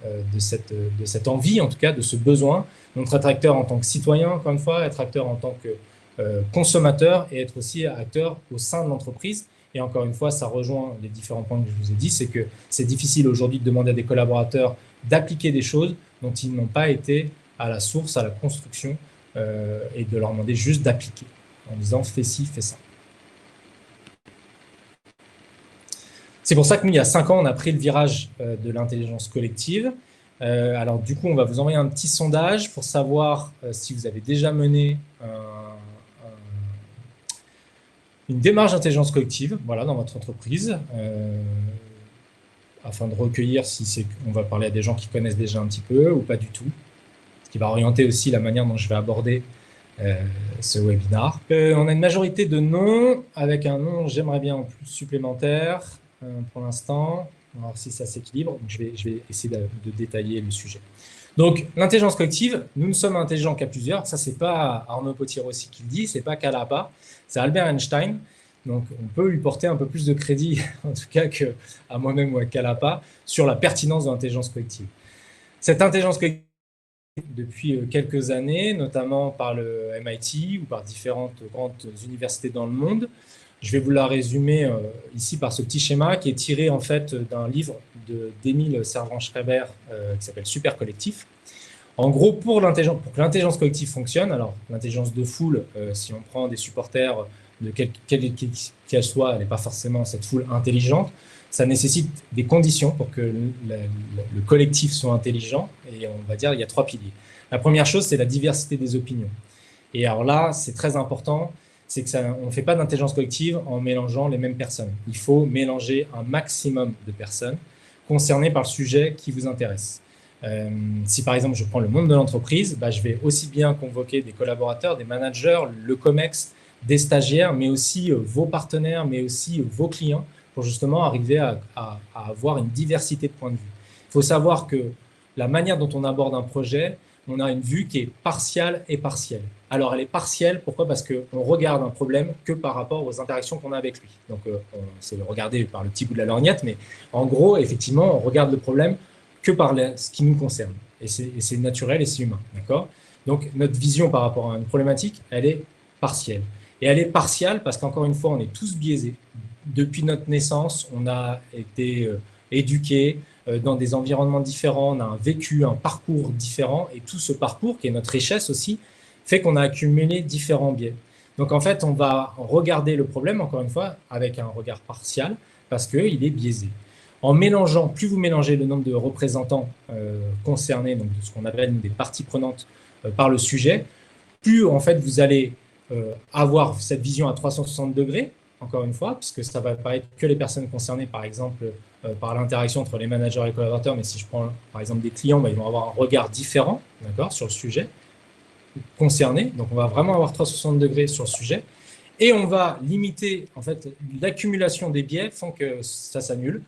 de cette envie, en tout cas, de ce besoin. Donc, être acteur en tant que citoyen, encore une fois, être acteur en tant que consommateur et être aussi acteur au sein de l'entreprise. Et encore une fois, ça rejoint les différents points que je vous ai dit, c'est que c'est difficile aujourd'hui de demander à des collaborateurs d'appliquer des choses dont ils n'ont pas été à la source, à la construction, et de leur demander juste d'appliquer en disant fais ci, fais ça. C'est pour ça que nous, il y a 5 ans, on a pris le virage de l'intelligence collective. Alors du coup, on va vous envoyer un petit sondage pour savoir si vous avez déjà mené une démarche d'intelligence collective, voilà, dans votre entreprise, afin de recueillir si on va parler à des gens qui connaissent déjà un petit peu ou pas du tout, ce qui va orienter aussi la manière dont je vais aborder ce webinar. On a une majorité de non, avec un non j'aimerais bien en plus supplémentaire pour l'instant. On va voir si ça s'équilibre. Je vais essayer de détailler le sujet. Donc, l'intelligence collective, nous ne sommes intelligents qu'à plusieurs. Ça, c'est pas Arnaud Potier-Rossi qui le dit, c'est pas Calapa, c'est Albert Einstein. Donc, on peut lui porter un peu plus de crédit, en tout cas qu'à moi-même ou à Calapa, sur la pertinence de l'intelligence collective. Cette intelligence collective, depuis quelques années, notamment par le MIT ou par différentes grandes universités dans le monde. Je vais vous la résumer ici par ce petit schéma qui est tiré en fait d'un livre d'Émile Servan-Schreiber qui s'appelle Super Collectif. En gros, pour que l'intelligence collective fonctionne, alors l'intelligence de foule, si on prend des supporters de quelle qu'elle soit, elle n'est pas forcément cette foule intelligente, ça nécessite des conditions pour que le collectif soit intelligent. Et on va dire qu'il y a 3 piliers. La première chose, c'est la diversité des opinions. Et alors là, c'est très important, c'est qu'on ne fait pas d'intelligence collective en mélangeant les mêmes personnes. Il faut mélanger un maximum de personnes concernées par le sujet qui vous intéresse. Si par exemple, je prends le monde de l'entreprise, je vais aussi bien convoquer des collaborateurs, des managers, le COMEX, des stagiaires, mais aussi vos partenaires, mais aussi vos clients, pour justement arriver à avoir une diversité de points de vue. Il faut savoir que la manière dont on aborde un projet, on a une vue qui est partiale et partielle. Alors, elle est partielle, pourquoi? Parce qu'on regarde un problème que par rapport aux interactions qu'on a avec lui. Donc, c'est regardé par le petit bout de la lorgnette, mais en gros, effectivement, on regarde le problème que par ce qui nous concerne. Et c'est naturel et c'est humain, d'accord? Donc, notre vision par rapport à une problématique, elle est partielle. Et elle est partielle parce qu'encore une fois, on est tous biaisés. Depuis notre naissance, on a été éduqués dans des environnements différents, on a un vécu, un parcours différent, et tout ce parcours, qui est notre richesse aussi, fait qu'on a accumulé différents biais. Donc en fait, on va regarder le problème, encore une fois, avec un regard partial, parce qu'il est biaisé. En mélangeant, plus vous mélangez le nombre de représentants concernés, donc de ce qu'on appelle des parties prenantes par le sujet, plus en fait vous allez avoir cette vision à 360 degrés, encore une fois, puisque ça va pas être que les personnes concernées, par exemple, par l'interaction entre les managers et les collaborateurs, mais si je prends, par exemple, des clients, ils vont avoir un regard différent, d'accord, sur le sujet concerné. Donc, on va vraiment avoir 360 degrés sur le sujet. Et on va limiter, en fait, l'accumulation des biais sans que ça s'annule.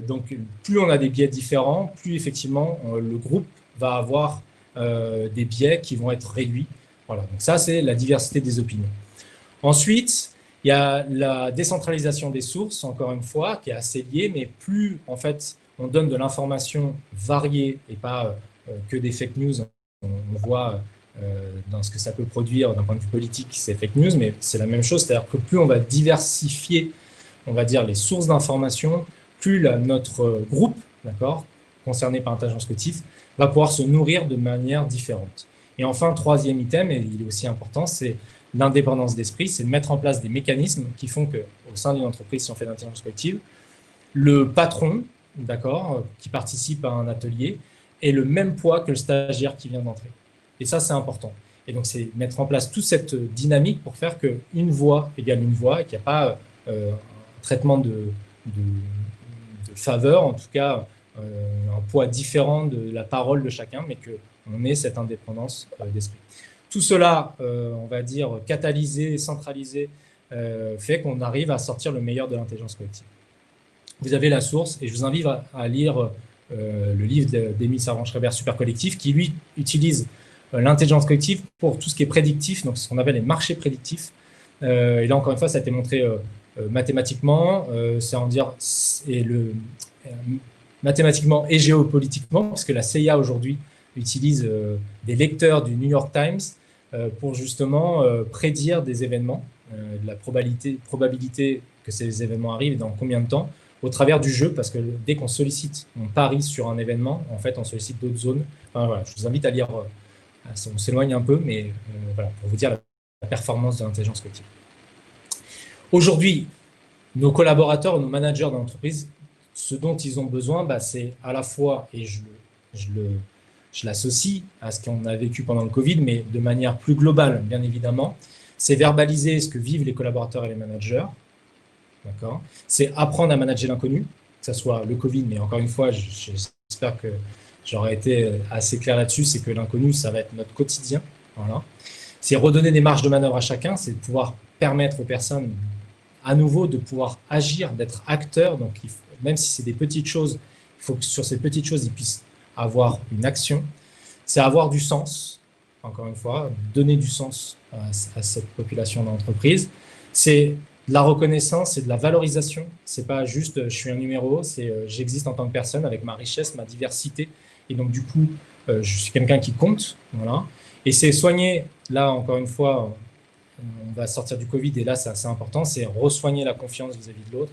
Donc, plus on a des biais différents, plus, effectivement, le groupe va avoir des biais qui vont être réduits. Voilà, donc ça, c'est la diversité des opinions. Ensuite, il y a la décentralisation des sources, encore une fois, qui est assez liée, mais plus, en fait, on donne de l'information variée et pas que des fake news. On voit dans ce que ça peut produire d'un point de vue politique, c'est fake news, mais c'est la même chose, c'est-à-dire que plus on va diversifier, on va dire, les sources d'information, plus notre groupe, d'accord, concerné par l'intelligence collective, va pouvoir se nourrir de manière différente. Et enfin, troisième item, et il est aussi important, c'est l'indépendance d'esprit, c'est de mettre en place des mécanismes qui font qu'au sein d'une entreprise, si on fait de l'intelligence collective, le patron, d'accord, qui participe à un atelier, ait le même poids que le stagiaire qui vient d'entrer. Et ça, c'est important. Et donc, c'est mettre en place toute cette dynamique pour faire qu'une voix égale une voix et qu'il n'y a pas un traitement de faveur, en tout cas un poids différent de la parole de chacun, mais qu'on ait cette indépendance d'esprit. Tout cela, on va dire, catalysé, centralisé, fait qu'on arrive à sortir le meilleur de l'intelligence collective. Vous avez la source, et je vous invite à lire le livre d'Émile Servan-Schreiber, Super Collectif, qui, lui, utilise l'intelligence collective pour tout ce qui est prédictif, donc ce qu'on appelle les marchés prédictifs. Et là, encore une fois, ça a été montré mathématiquement, mathématiquement et géopolitiquement, parce que la CIA aujourd'hui utilise des lecteurs du New York Times pour justement prédire des événements, de la probabilité que ces événements arrivent et dans combien de temps, au travers du jeu, parce que dès qu'on sollicite, on parie sur un événement, en fait, on sollicite d'autres zones. Enfin, voilà, je vous invite à lire, on s'éloigne un peu, mais voilà, pour vous dire la performance de l'intelligence collective. Aujourd'hui, nos collaborateurs, nos managers dans l'entreprise, ce dont ils ont besoin, c'est à la fois, et je l'associe à ce qu'on a vécu pendant le Covid, mais de manière plus globale, bien évidemment, c'est verbaliser ce que vivent les collaborateurs et les managers. D'accord. C'est apprendre à manager l'inconnu, que ce soit le Covid, mais encore une fois, j'espère que j'aurais été assez clair là-dessus, c'est que l'inconnu, ça va être notre quotidien. Voilà. C'est redonner des marges de manœuvre à chacun, c'est de pouvoir permettre aux personnes, à nouveau, de pouvoir agir, d'être acteurs. Donc, même si c'est des petites choses, il faut que sur ces petites choses, ils puissent avoir une action. C'est avoir du sens, encore une fois, donner du sens à cette population d'entreprise. C'est de la reconnaissance, c'est de la valorisation. C'est pas juste je suis un numéro, c'est j'existe en tant que personne avec ma richesse, ma diversité. Et donc, du coup, je suis quelqu'un qui compte. Voilà. Et c'est soigner, là, encore une fois, on va sortir du Covid et là, c'est assez important, c'est re-soigner la confiance vis-à-vis de l'autre,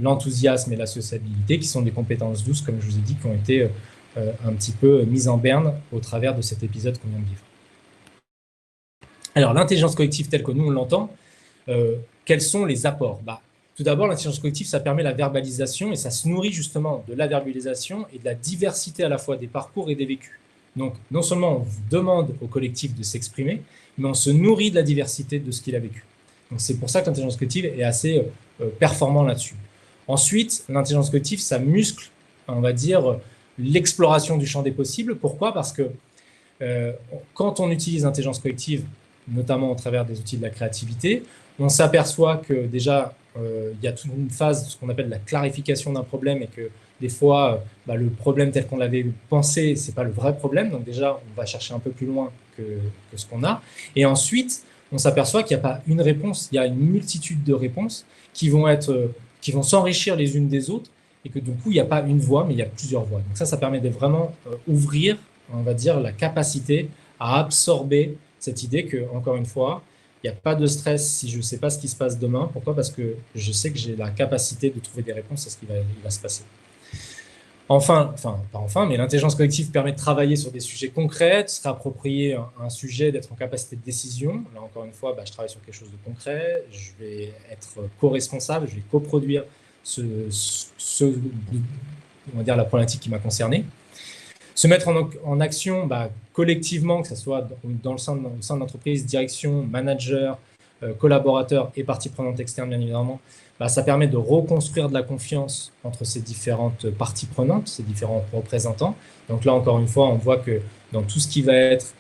l'enthousiasme et la sociabilité, qui sont des compétences douces, comme je vous ai dit, qui ont été un petit peu mises en berne au travers de cet épisode qu'on vient de vivre. Alors, l'intelligence collective telle que nous, on l'entend, quels sont les apports? Tout d'abord, l'intelligence collective, ça permet la verbalisation et ça se nourrit justement de la verbalisation et de la diversité à la fois des parcours et des vécus. Donc, non seulement on vous demande au collectif de s'exprimer, mais on se nourrit de la diversité de ce qu'il a vécu. Donc, c'est pour ça que l'intelligence collective est assez performant là-dessus. Ensuite, l'intelligence collective, ça muscle, on va dire, l'exploration du champ des possibles. Pourquoi? Parce que quand on utilise l'intelligence collective, notamment au travers des outils de la créativité, on s'aperçoit que déjà, il y a toute une phase de ce qu'on appelle la clarification d'un problème et que des fois, le problème tel qu'on l'avait pensé, ce n'est pas le vrai problème. Donc déjà, on va chercher un peu plus loin que ce qu'on a. Et ensuite, on s'aperçoit qu'il n'y a pas une réponse, il y a une multitude de réponses qui vont s'enrichir les unes des autres et que du coup, il n'y a pas une voie, mais il y a plusieurs voies. Donc ça permet de vraiment ouvrir, on va dire, la capacité à absorber cette idée que, encore une fois, il n'y a pas de stress si je ne sais pas ce qui se passe demain. Pourquoi? Parce que je sais que j'ai la capacité de trouver des réponses à ce qui va se passer. Mais l'intelligence collective permet de travailler sur des sujets concrets, de se réapproprier un sujet, d'être en capacité de décision. Là, encore une fois, je travaille sur quelque chose de concret, je vais être co-responsable, je vais coproduire on va dire, la problématique qui m'a concerné. Se mettre en action collectivement, que ce soit au sein de l'entreprise, direction, manager, collaborateur et partie prenante externe, bien évidemment, ça permet de reconstruire de la confiance entre ces différentes parties prenantes, ces différents représentants. Donc là, encore une fois, on voit que dans tout ce qui va être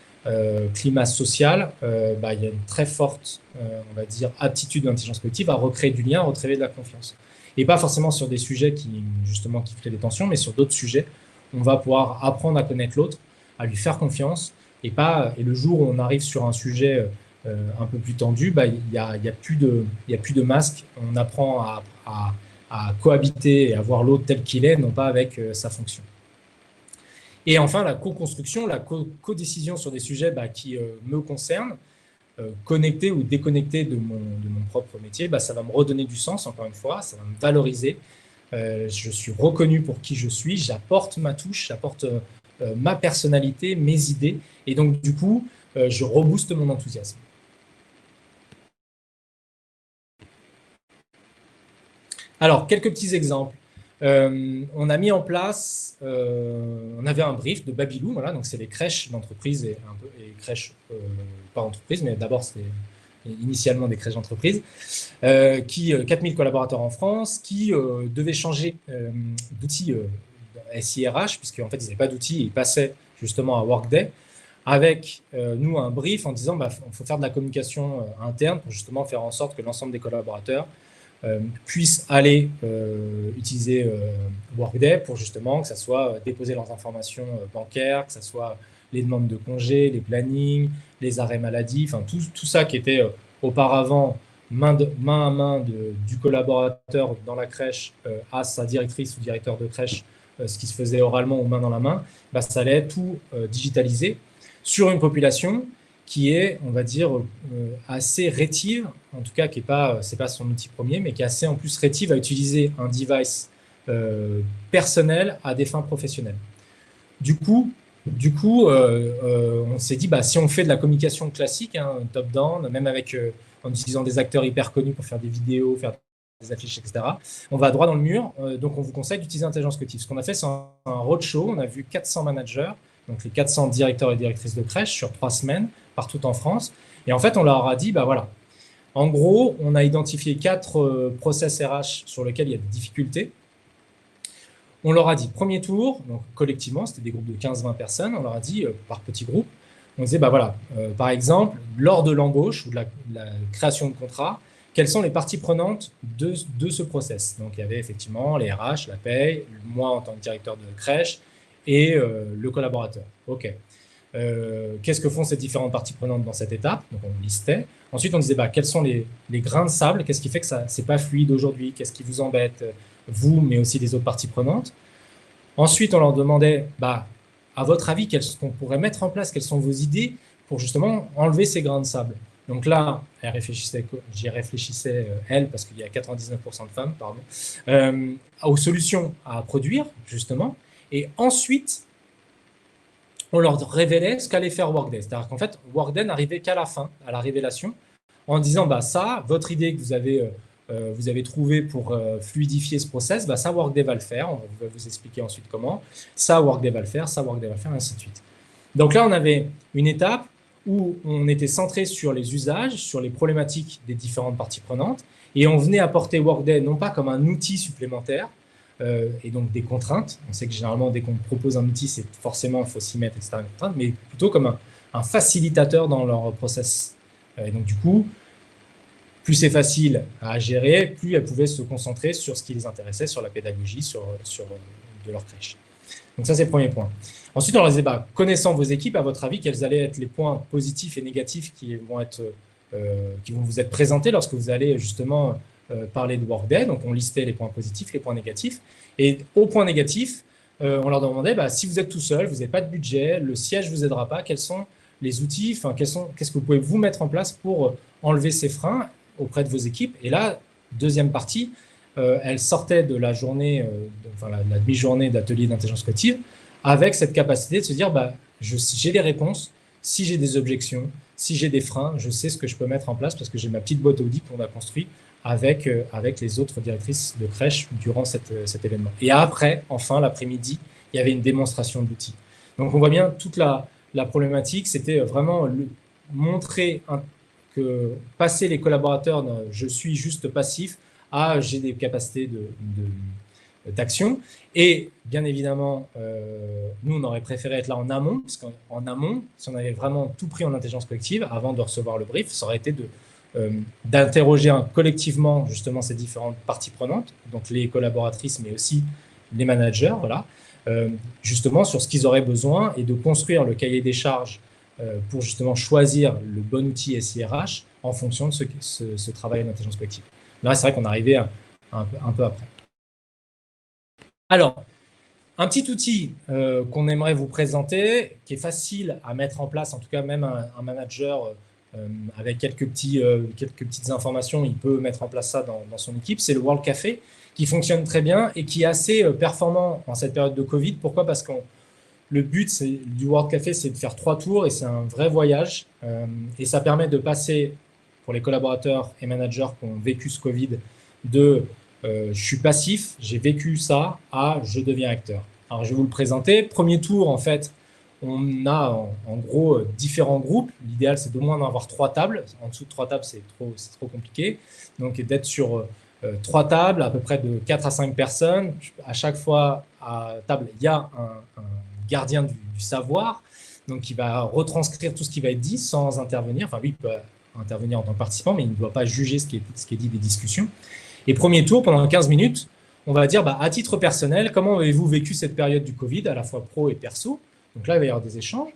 climat social, il y a une très forte, on va dire, aptitude de l'intelligence collective à recréer du lien, à recréer de la confiance. Et pas forcément sur des sujets qui créent des tensions, mais sur d'autres sujets, on va pouvoir apprendre à connaître l'autre, à lui faire confiance, et le jour où on arrive sur un sujet un peu plus tendu, il y a plus de masque. On apprend à cohabiter et à voir l'autre tel qu'il est, non pas avec sa fonction. Et enfin, la co-construction, la co-décision sur des sujets qui me concernent, connecté ou déconnecté de mon propre métier, ça va me redonner du sens, encore une fois, ça va me valoriser. Je suis reconnu pour qui je suis, j'apporte ma touche, j'apporte ma personnalité, mes idées, et donc du coup, je rebooste mon enthousiasme. Alors, quelques petits exemples. On a mis en place, on avait un brief de Babylou, voilà, donc c'est les crèches d'entreprise et crèches, pas entreprises, mais d'abord c'était initialement des crèches d'entreprise, 4000 collaborateurs en France, qui devaient changer d'outils SIRH, puisqu'en fait ils n'avaient pas d'outils, ils passaient justement à Workday, avec nous un brief en disant il faut faire de la communication interne pour justement faire en sorte que l'ensemble des collaborateurs puissent aller utiliser Workday pour justement que ça soit déposer leurs informations bancaires, que ça soit les demandes de congés, les plannings, les arrêts maladie, enfin tout ça qui était auparavant main à main du collaborateur dans la crèche à sa directrice ou directeur de crèche, ce qui se faisait oralement ou main dans la main, ça allait être tout digitalisé sur une population qui est, on va dire, assez rétive, en tout cas qui n'est pas, c'est pas son outil premier, mais qui est assez en plus rétive à utiliser un device personnel à des fins professionnelles. Du coup, on s'est dit, si on fait de la communication classique, top-down, même avec, en utilisant des acteurs hyper connus pour faire des vidéos, faire des affiches, etc., on va droit dans le mur. Donc, on vous conseille d'utiliser l'intelligence collective. Ce qu'on a fait, c'est un roadshow. On a vu 400 managers, donc les 400 directeurs et directrices de crèche sur 3 semaines, partout en France. Et en fait, on leur a dit, voilà, en gros, on a identifié 4 process RH sur lesquels il y a des difficultés. On leur a dit, premier tour, donc collectivement, c'était des groupes de 15-20 personnes, on leur a dit, par petits groupes, on disait, voilà, par exemple, lors de l'embauche ou de la création de contrat, quelles sont les parties prenantes de ce process? Donc, il y avait effectivement les RH, la paye, moi en tant que directeur de crèche et le collaborateur. OK. Qu'est-ce que font ces différentes parties prenantes dans cette étape? Donc, on listait. Ensuite, on disait, quels sont les grains de sable? Qu'est-ce qui fait que ce n'est pas fluide aujourd'hui? Qu'est-ce qui vous embête, vous, mais aussi les autres parties prenantes? Ensuite, on leur demandait, à votre avis, qu'est-ce qu'on pourrait mettre en place? Quelles sont vos idées pour justement enlever ces grains de sable? Donc là, j'y réfléchissais, elle, parce qu'il y a 99% de femmes, pardon, aux solutions à produire, justement. Et ensuite, on leur révélait ce qu'allait faire Workday. C'est-à-dire qu'en fait, Workday n'arrivait qu'à la fin, à la révélation, en disant, ça, votre idée que vous avez trouvée pour fluidifier ce process, ça, Workday va le faire. On va vous expliquer ensuite comment. Ça, Workday va le faire, ça, Workday va le faire, et ainsi de suite. Donc là, on avait une étape où on était centré sur les usages, sur les problématiques des différentes parties prenantes, et on venait apporter Workday non pas comme un outil supplémentaire, et donc des contraintes. On sait que généralement, dès qu'on propose un outil, c'est forcément, il faut s'y mettre, etc., mais plutôt comme un facilitateur dans leur process. Et donc, du coup, plus c'est facile à gérer, plus elles pouvaient se concentrer sur ce qui les intéressait, sur la pédagogie, sur de leur crèche. Donc ça, c'est le premier point. Ensuite, on leur disait, connaissant vos équipes, à votre avis, quels allaient être les points positifs et négatifs qui vont vous être présentés lorsque vous allez justement parler de Workday. Donc, on listait les points positifs, les points négatifs. Et au point négatif, on leur demandait, si vous êtes tout seul, vous n'avez pas de budget, le siège ne vous aidera pas, quels sont les outils, qu'est-ce que vous pouvez vous mettre en place pour enlever ces freins auprès de vos équipes? Et là, deuxième partie, elle sortait de la journée, la demi-journée d'atelier d'intelligence collective, avec cette capacité de se dire, j'ai des réponses, si j'ai des objections, si j'ai des freins, je sais ce que je peux mettre en place parce que j'ai ma petite boîte Audi qu'on a construite avec les autres directrices de crèche durant cet événement. Et après, enfin, l'après-midi, il y avait une démonstration d'outils. Donc, on voit bien toute la problématique, c'était vraiment montrer que passer les collaborateurs, je suis juste passif, à j'ai des capacités d'action. Et bien évidemment, nous, on aurait préféré être là en amont, parce qu'en amont, si on avait vraiment tout pris en intelligence collective, avant de recevoir le brief, ça aurait été d'interroger collectivement justement ces différentes parties prenantes, donc les collaboratrices, mais aussi les managers, voilà, justement sur ce qu'ils auraient besoin et de construire le cahier des charges pour justement choisir le bon outil SIRH en fonction de ce travail d'intelligence collective. Là, c'est vrai qu'on arrivait un peu après. Alors, Un petit outil qu'on aimerait vous présenter, qui est facile à mettre en place, en tout cas même un manager avec quelques petites informations, il peut mettre en place ça dans son équipe, c'est le World Café, qui fonctionne très bien et qui est assez performant en cette période de Covid. Pourquoi? Parce que le but du World Café, c'est de faire 3 tours et c'est un vrai voyage. Et ça permet de passer, pour les collaborateurs et managers qui ont vécu ce Covid, de je suis passif, j'ai vécu ça, à je deviens acteur. Alors, je vais vous le présenter. Premier tour, en fait, on a en gros différents groupes. L'idéal, c'est d'au moins en avoir 3 tables. En dessous de 3 tables, c'est trop compliqué. Donc, d'être sur 3 tables, à peu près de 4 à 5 personnes. À chaque fois, à table, il y a un gardien du savoir, donc qui va retranscrire tout ce qui va être dit sans intervenir. Enfin, lui, il peut intervenir en tant que participant, mais il ne doit pas juger ce qui est dit des discussions. Et premier tour, pendant 15 minutes, on va dire, à titre personnel, comment avez-vous vécu cette période du Covid, à la fois pro et perso? Donc là, il va y avoir des échanges.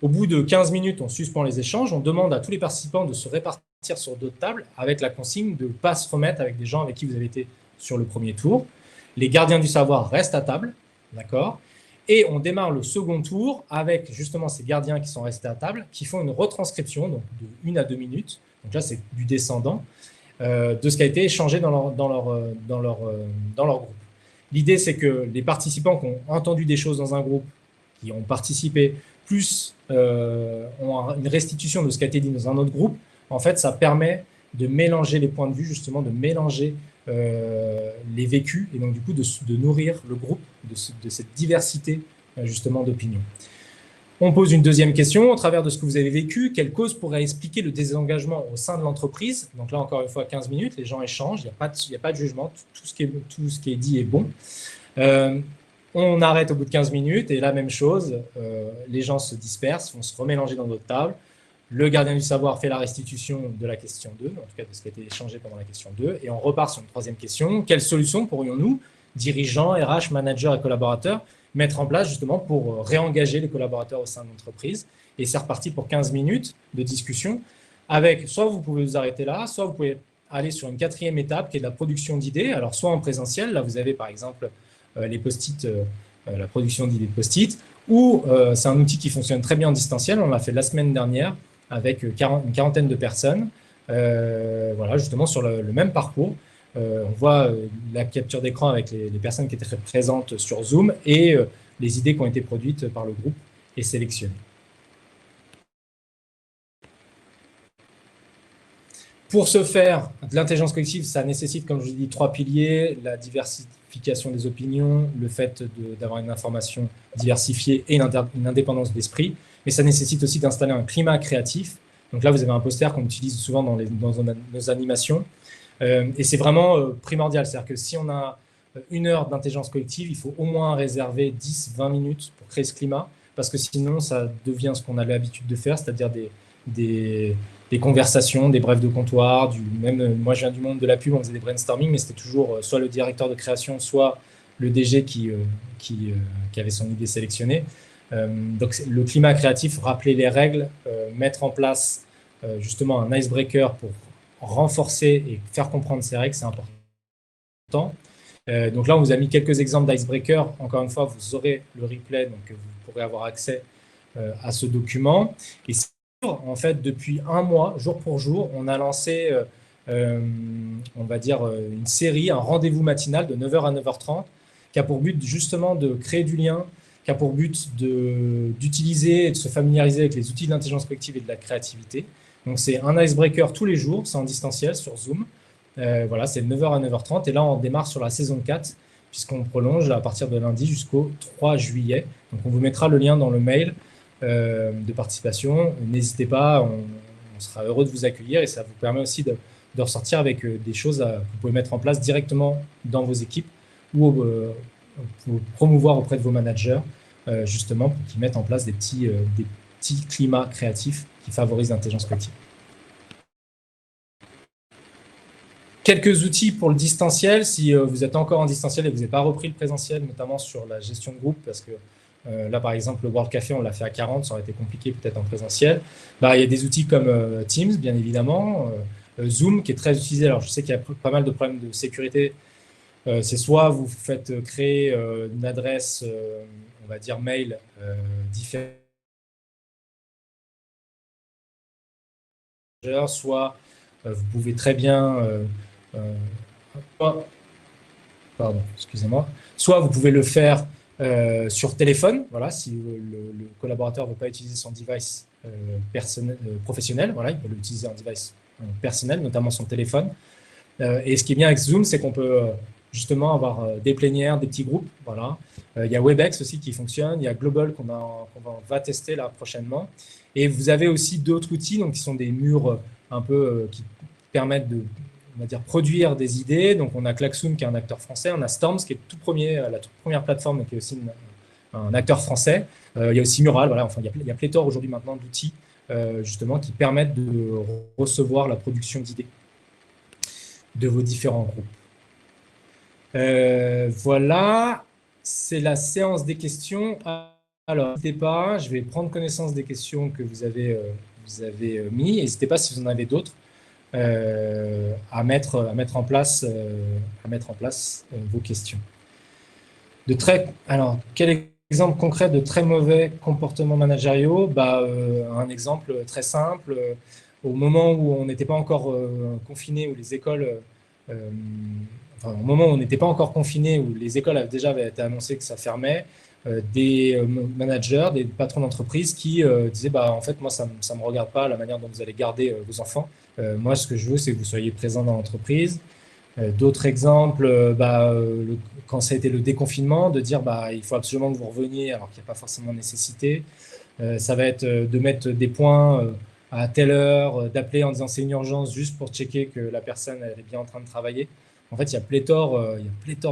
Au bout de 15 minutes, on suspend les échanges. On demande à tous les participants de se répartir sur d'autres tables avec la consigne de ne pas se remettre avec des gens avec qui vous avez été sur le premier tour. Les gardiens du savoir restent à table, d'accord? Et on démarre le second tour avec justement ces gardiens qui sont restés à table, qui font une retranscription donc de 1 à 2 minutes. Donc là, c'est du descendant, de ce qui a été échangé dans leur groupe. L'idée, c'est que les participants qui ont entendu des choses dans un groupe, qui ont participé, plus ont une restitution de ce qui a été dit dans un autre groupe, en fait, ça permet de mélanger les points de vue, justement, de mélanger les vécus, et donc du coup de nourrir le groupe de cette diversité, justement, d'opinions. On pose une deuxième question, au travers de ce que vous avez vécu, quelle cause pourrait expliquer le désengagement au sein de l'entreprise? Donc là, encore une fois, 15 minutes, les gens échangent, il n'y a pas de jugement, tout ce qui est dit est bon. On arrête au bout de 15 minutes, et la même chose, les gens se dispersent, vont se remélanger dans d'autres tables. Le gardien du savoir fait la restitution de la question 2, en tout cas de ce qui a été échangé pendant la question 2, et on repart sur une troisième question. Quelles solutions pourrions-nous, dirigeants, RH, managers et collaborateurs, mettre en place justement pour réengager les collaborateurs au sein de l'entreprise? Et c'est reparti pour 15 minutes de discussion avec, soit vous pouvez vous arrêter là, soit vous pouvez aller sur une 4e étape qui est de la production d'idées. Alors soit en présentiel, là vous avez par exemple les post-it, la production d'idées de post-it, ou c'est un outil qui fonctionne très bien en distanciel. On l'a fait la semaine dernière avec une quarantaine de personnes, voilà, justement sur le même parcours. On voit la capture d'écran avec les personnes qui étaient présentes sur Zoom et les idées qui ont été produites par le groupe et sélectionnées. Pour ce faire, de l'intelligence collective, ça nécessite, comme je vous ai dit, 3 piliers: la diversification des opinions, le fait d'avoir une information diversifiée et une indépendance d'esprit. Mais ça nécessite aussi d'installer un climat créatif. Donc là, vous avez un poster qu'on utilise souvent dans nos animations. Et c'est vraiment primordial. C'est-à-dire que si on a 1 heure d'intelligence collective, il faut au moins réserver 10-20 minutes pour créer ce climat, parce que sinon, ça devient ce qu'on a l'habitude de faire, c'est-à-dire des conversations, des brefs de comptoir. Moi, je viens du monde de la pub, on faisait des brainstorming, mais c'était toujours soit le directeur de création, soit le DG qui avait son idée sélectionnée. Donc, le climat créatif, rappeler les règles, mettre en place justement un icebreaker pour renforcer et faire comprendre ces règles, c'est important. Donc là, on vous a mis quelques exemples d'icebreaker. Encore une fois, vous aurez le replay, donc vous pourrez avoir accès à ce document. Et en fait, depuis 1 mois, jour pour jour, on a lancé, on va dire, une série, un rendez-vous matinal de 9h à 9h30, qui a pour but justement de créer du lien, qui a pour but d'utiliser et de se familiariser avec les outils de l'intelligence collective et de la créativité. Donc, c'est un icebreaker tous les jours, c'est en distanciel sur Zoom. Voilà, c'est de 9h à 9h30. Et là, on démarre sur la saison 4, puisqu'on prolonge à partir de lundi jusqu'au 3 juillet. Donc, on vous mettra le lien dans le mail de participation. N'hésitez pas, on sera heureux de vous accueillir, et ça vous permet aussi de ressortir avec des choses que vous pouvez mettre en place directement dans vos équipes ou pour promouvoir auprès de vos managers, justement pour qu'ils mettent en place des petits climats créatifs qui favorisent l'intelligence collective. Quelques outils pour le distanciel, si vous êtes encore en distanciel et que vous n'avez pas repris le présentiel, notamment sur la gestion de groupe, parce que là, par exemple, le World Café, on l'a fait à 40, ça aurait été compliqué peut-être en présentiel. Il y a des outils comme Teams, bien évidemment, Zoom, qui est très utilisé. Alors, je sais qu'il y a pas mal de problèmes de sécurité C'est soit vous faites créer une adresse, on va dire mail différente, soit vous pouvez très bien, soit- pardon, excusez-moi, soit vous pouvez le faire sur téléphone, voilà, si le collaborateur ne veut pas utiliser son device personnel, professionnel, voilà, il peut l'utiliser en device personnel, notamment son téléphone. Et ce qui est bien avec Zoom, c'est qu'on peut justement avoir des plénières, des petits groupes. Voilà. Il y a WebEx aussi qui fonctionne. Il y a Global qu'on va tester là prochainement. Et vous avez aussi d'autres outils donc, qui sont des murs un peu qui permettent de, on va dire, produire des idées. Donc on a Klaxoon qui est un acteur français. On a Storms qui est tout premier, la toute première plateforme qui est aussi un acteur français. Il y a aussi Mural. Voilà. Enfin, il y a pléthore aujourd'hui maintenant d'outils justement qui permettent de recevoir la production d'idées de vos différents groupes. Voilà, c'est la séance des questions. Alors, n'hésitez pas, je vais prendre connaissance des questions que vous avez mis. N'hésitez pas, si vous en avez d'autres, à mettre en place vos questions. Alors, quel exemple concret de très mauvais comportements managériaux? Un exemple très simple. Au moment où on n'était pas encore confiné, où les écoles au moment où on n'était pas encore confiné, où les écoles avaient déjà été annoncées que ça fermait, des managers, des patrons d'entreprise qui disaient en fait, moi, ça ne me regarde pas la manière dont vous allez garder vos enfants. Moi, ce que je veux, c'est que vous soyez présents dans l'entreprise. D'autres exemples, quand ça a été le déconfinement, de dire il faut absolument que vous reveniez alors qu'il n'y a pas forcément nécessité. Ça va être de mettre des points à telle heure, d'appeler en disant c'est une urgence juste pour checker que la personne elle est bien en train de travailler. En fait, il y a pléthore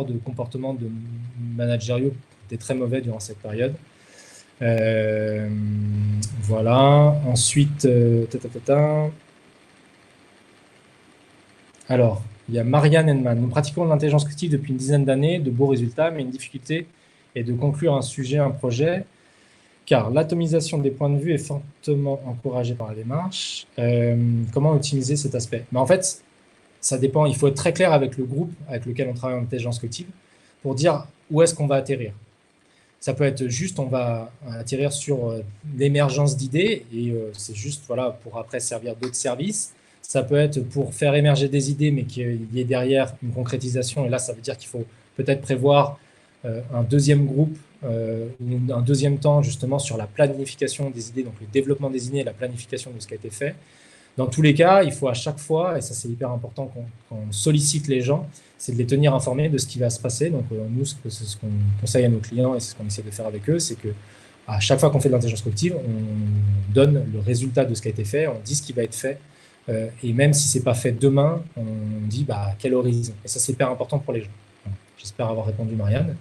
de comportements de managériaux qui étaient très mauvais durant cette période. Voilà. Ensuite, alors, il y a Marianne Henman. Nous pratiquons l'intelligence collective depuis une dizaine d'années, de beaux résultats, mais une difficulté est de conclure un sujet, un projet, car l'atomisation des points de vue est fortement encouragée par la démarche. Comment optimiser cet aspect? En fait, ça dépend. Il faut être très clair avec le groupe avec lequel on travaille en intelligence collective pour dire où est-ce qu'on va atterrir. Ça peut être juste, on va atterrir sur l'émergence d'idées et c'est juste pour après servir d'autres services. Ça peut être pour faire émerger des idées, mais qu'il y ait derrière une concrétisation. Et là, ça veut dire qu'il faut peut-être prévoir un deuxième groupe ou un deuxième temps justement sur la planification des idées, donc le développement des idées et la planification de ce qui a été fait. Dans tous les cas, il faut à chaque fois, et ça c'est hyper important quand on sollicite les gens, c'est de les tenir informés de ce qui va se passer. Donc nous, c'est ce qu'on conseille à nos clients et c'est ce qu'on essaie de faire avec eux, c'est que à chaque fois qu'on fait de l'intelligence collective, on donne le résultat de ce qui a été fait, on dit ce qui va être fait, et même si c'est pas fait demain, on dit quel horizon. Et ça c'est hyper important pour les gens. J'espère avoir répondu, Marianne,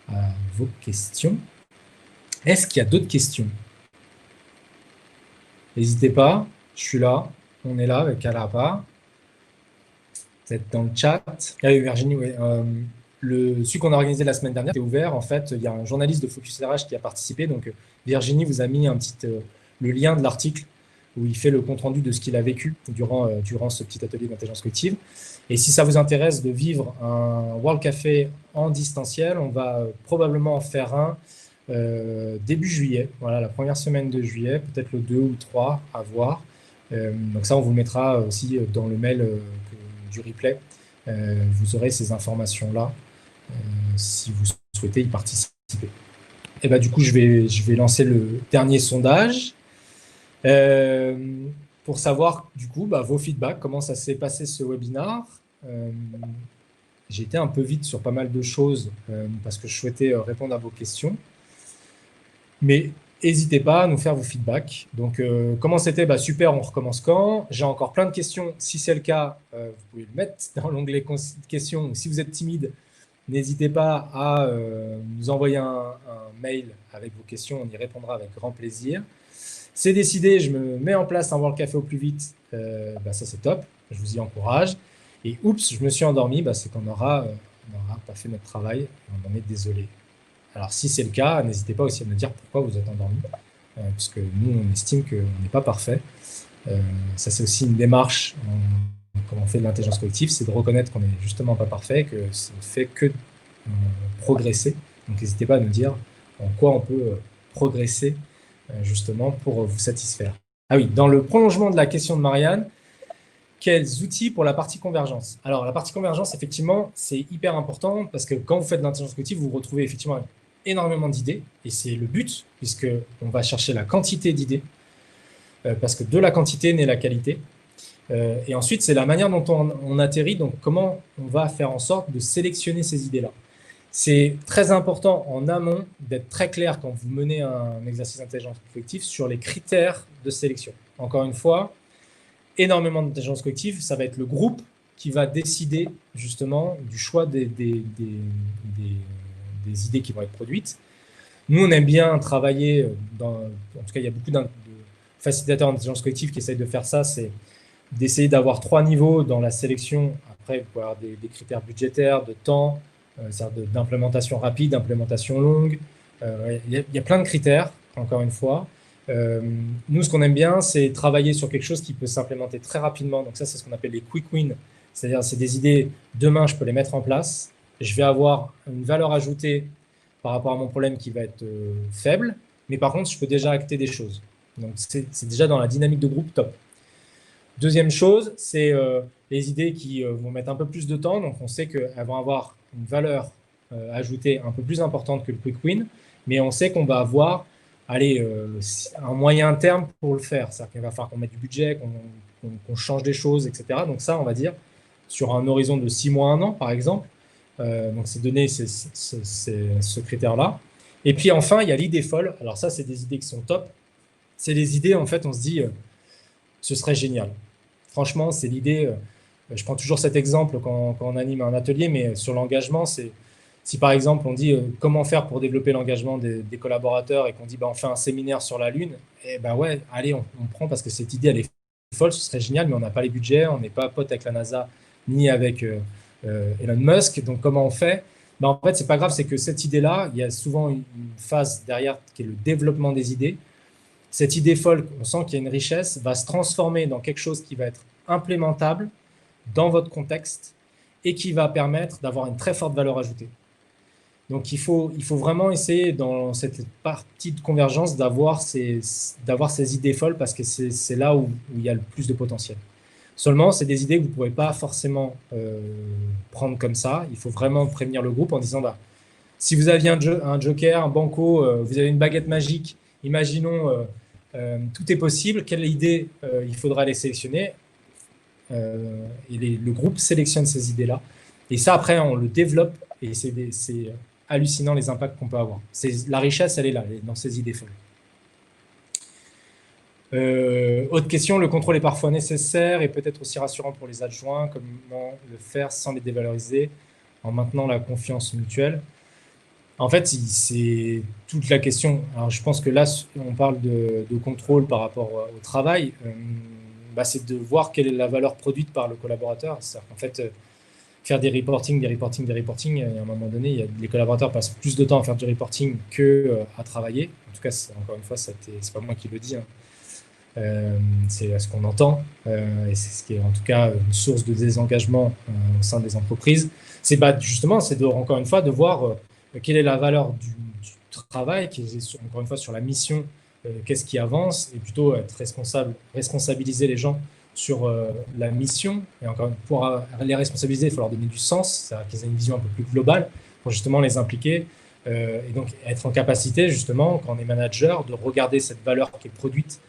à vos questions. Est-ce qu'il y a d'autres questions? N'hésitez pas, je suis là. On est là avec Alaba. Vous êtes dans le chat. Ah oui, Virginie, oui. Celui qu'on a organisé la semaine dernière est ouvert. En fait, il y a un journaliste de Focus RH qui a participé. Donc, Virginie vous a mis le lien de l'article où il fait le compte-rendu de ce qu'il a vécu durant ce petit atelier d'intelligence collective. Et si ça vous intéresse de vivre un World Café en distanciel, on va probablement en faire un début juillet. Voilà, la première semaine de juillet, peut-être le 2 ou 3, à voir. Donc ça, on vous mettra aussi dans le mail du replay. Vous aurez ces informations-là si vous souhaitez y participer. Et du coup, je vais lancer le dernier sondage pour savoir du coup vos feedbacks, comment ça s'est passé ce webinaire. J'ai été un peu vite sur pas mal de choses parce que je souhaitais répondre à vos questions. Mais n'hésitez pas à nous faire vos feedbacks. Donc, comment c'était? Super, on recommence quand? J'ai encore plein de questions. Si c'est le cas, vous pouvez le mettre dans l'onglet questions. Si vous êtes timide, n'hésitez pas à nous envoyer un mail avec vos questions. On y répondra avec grand plaisir. C'est décidé, je me mets en place un World Café au plus vite. Ça, c'est top. Je vous y encourage. Et oups, je me suis endormi. C'est qu'on n'aura pas fait notre travail. On en est désolé. Alors, si c'est le cas, n'hésitez pas aussi à me dire pourquoi vous êtes endormi, parce que nous, on estime qu'on n'est pas parfait. Ça, c'est aussi une démarche. quand on fait de l'intelligence collective, c'est de reconnaître qu'on n'est justement pas parfait, que ça ne fait que progresser. Donc n'hésitez pas à nous dire en quoi on peut progresser justement pour vous satisfaire. Ah oui, dans le prolongement de la question de Marianne, quels outils pour la partie convergence? Alors, la partie convergence, effectivement, c'est hyper important parce que quand vous faites de l'intelligence collective, vous retrouvez effectivement énormément d'idées et c'est le but puisqu'on va chercher la quantité d'idées parce que de la quantité naît la qualité. Et ensuite, c'est la manière dont on atterrit, donc comment on va faire en sorte de sélectionner ces idées-là. C'est très important en amont d'être très clair quand vous menez un exercice d'intelligence collective sur les critères de sélection. Encore une fois, énormément d'intelligence collective, ça va être le groupe qui va décider justement du choix des idées qui vont être produites. Nous, on aime bien travailler, en tout cas, il y a beaucoup de facilitateurs d'intelligence collective qui essayent de faire ça, c'est d'essayer d'avoir 3 niveaux dans la sélection. Après, vous pouvez avoir des critères budgétaires, de temps, d'implémentation rapide, d'implémentation longue. Il y a plein de critères, encore une fois. Nous, ce qu'on aime bien, c'est travailler sur quelque chose qui peut s'implémenter très rapidement. Donc ça, c'est ce qu'on appelle les quick wins. C'est-à-dire, c'est des idées, demain, je peux les mettre en place. Je vais avoir une valeur ajoutée par rapport à mon problème qui va être faible. Mais par contre, je peux déjà acter des choses. Donc, c'est déjà dans la dynamique de groupe top. Deuxième chose, c'est les idées qui vont mettre un peu plus de temps. Donc, on sait qu'elles vont avoir une valeur ajoutée un peu plus importante que le quick win. Mais on sait qu'on va avoir un moyen terme pour le faire. C'est-à-dire qu'il va falloir qu'on mette du budget, qu'on change des choses, etc. Donc ça, on va dire, sur un horizon de 6 mois, 1 an, par exemple. Donc c'est donné ce critère-là. Et puis enfin, il y a l'idée folle. Alors ça, c'est des idées qui sont top. C'est les idées, en fait, on se dit, ce serait génial. Franchement, c'est l'idée, je prends toujours cet exemple quand on anime un atelier, mais sur l'engagement, c'est si par exemple on dit comment faire pour développer l'engagement des collaborateurs et qu'on dit on fait un séminaire sur la Lune, et ouais, allez, on prend parce que cette idée, elle est folle, ce serait génial, mais on n'a pas les budgets, on n'est pas pote avec la NASA ni avec Elon Musk, donc comment on fait? En fait, c'est pas grave, c'est que cette idée-là, il y a souvent une phase derrière qui est le développement des idées. Cette idée folle, on sent qu'il y a une richesse, va se transformer dans quelque chose qui va être implémentable dans votre contexte et qui va permettre d'avoir une très forte valeur ajoutée. Donc, il faut vraiment essayer dans cette partie de convergence d'avoir ces idées folles parce que c'est là où il y a le plus de potentiel. Seulement, c'est des idées que vous ne pourrez pas forcément prendre comme ça. Il faut vraiment prévenir le groupe en disant, si vous aviez un joker, un banco, vous avez une baguette magique, imaginons, tout est possible, quelle idée il faudra les sélectionner et le groupe sélectionne ces idées-là. Et ça, après, on le développe et c'est hallucinant les impacts qu'on peut avoir. La richesse, elle est là, dans ces idées folles. Autre question, le contrôle est parfois nécessaire et peut-être aussi rassurant pour les adjoints. Comment le faire sans les dévaloriser en maintenant la confiance mutuelle? En fait, c'est toute la question. Alors, je pense que là, on parle de contrôle par rapport au travail. C'est de voir quelle est la valeur produite par le collaborateur. C'est-à-dire qu'en fait, faire des reporting, et à un moment donné, les collaborateurs passent plus de temps à faire du reporting qu'à travailler. En tout cas, encore une fois, c'est pas moi qui le dis. C'est ce qu'on entend. Et c'est ce qui est en tout cas une source de désengagement au sein des entreprises. Justement, c'est encore une fois de voir quelle est la valeur du travail, qui est encore une fois sur la mission, qu'est-ce qui avance, et plutôt être responsabiliser les gens sur la mission. Et encore, pour les responsabiliser, il faut leur donner du sens, c'est-à-dire qu'ils aient une vision un peu plus globale pour justement les impliquer. Et donc être en capacité, justement, quand on est manager, de regarder cette valeur qui est produite,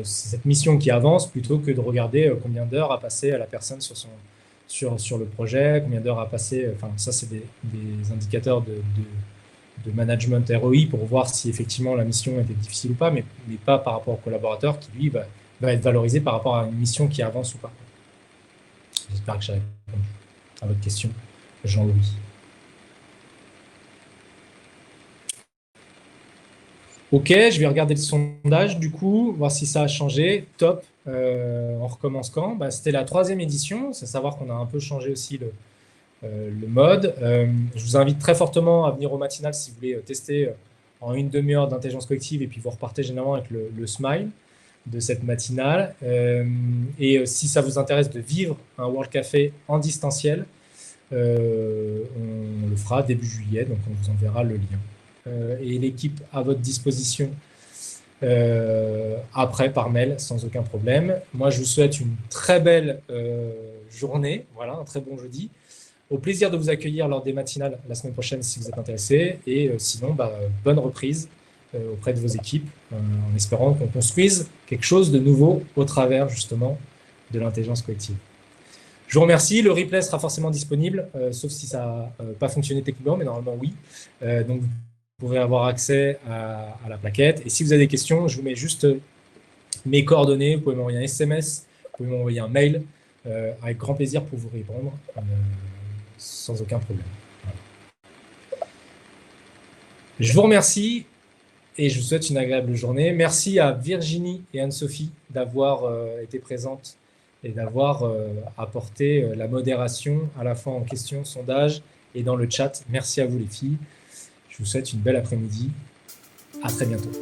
cette mission qui avance, plutôt que de regarder combien d'heures a passé la personne sur le projet, combien d'heures a passé. Enfin, ça, c'est des indicateurs de management ROI pour voir si effectivement la mission était difficile ou pas, mais pas par rapport au collaborateur qui, lui, va être valorisé par rapport à une mission qui avance ou pas. J'espère que j'ai répondu à votre question, Jean-Louis. Ok, je vais regarder le sondage du coup, voir si ça a changé. Top. On recommence quand? C'était la 3e édition. C'est savoir qu'on a un peu changé aussi le mode. Je vous invite très fortement à venir au matinal si vous voulez tester en une demi-heure d'intelligence collective et puis vous repartez généralement avec le smile. de cette matinale. Si ça vous intéresse de vivre un World Café en distanciel, on le fera début juillet, donc on vous enverra le lien. Et l'équipe à votre disposition après par mail sans aucun problème. Moi, je vous souhaite une très belle journée, voilà, un très bon jeudi. Au plaisir de vous accueillir lors des matinales la semaine prochaine si vous êtes intéressés. Et sinon, bonne reprise auprès de vos équipes en espérant qu'on construise quelque chose de nouveau au travers justement de l'intelligence collective. Je vous remercie. Le replay sera forcément disponible, sauf si ça n'a pas fonctionné techniquement, mais normalement oui. Donc, vous pouvez avoir accès à la plaquette. Et si vous avez des questions, je vous mets juste mes coordonnées. Vous pouvez m'envoyer un SMS, vous pouvez m'envoyer un mail avec grand plaisir pour vous répondre sans aucun problème. Voilà. Je vous remercie et je vous souhaite une agréable journée. Merci à Virginie et Anne-Sophie d'avoir été présentes et d'avoir apporté la modération à la fois en questions, sondage et dans le chat. Merci à vous les filles. Je vous souhaite une belle après-midi. À très bientôt.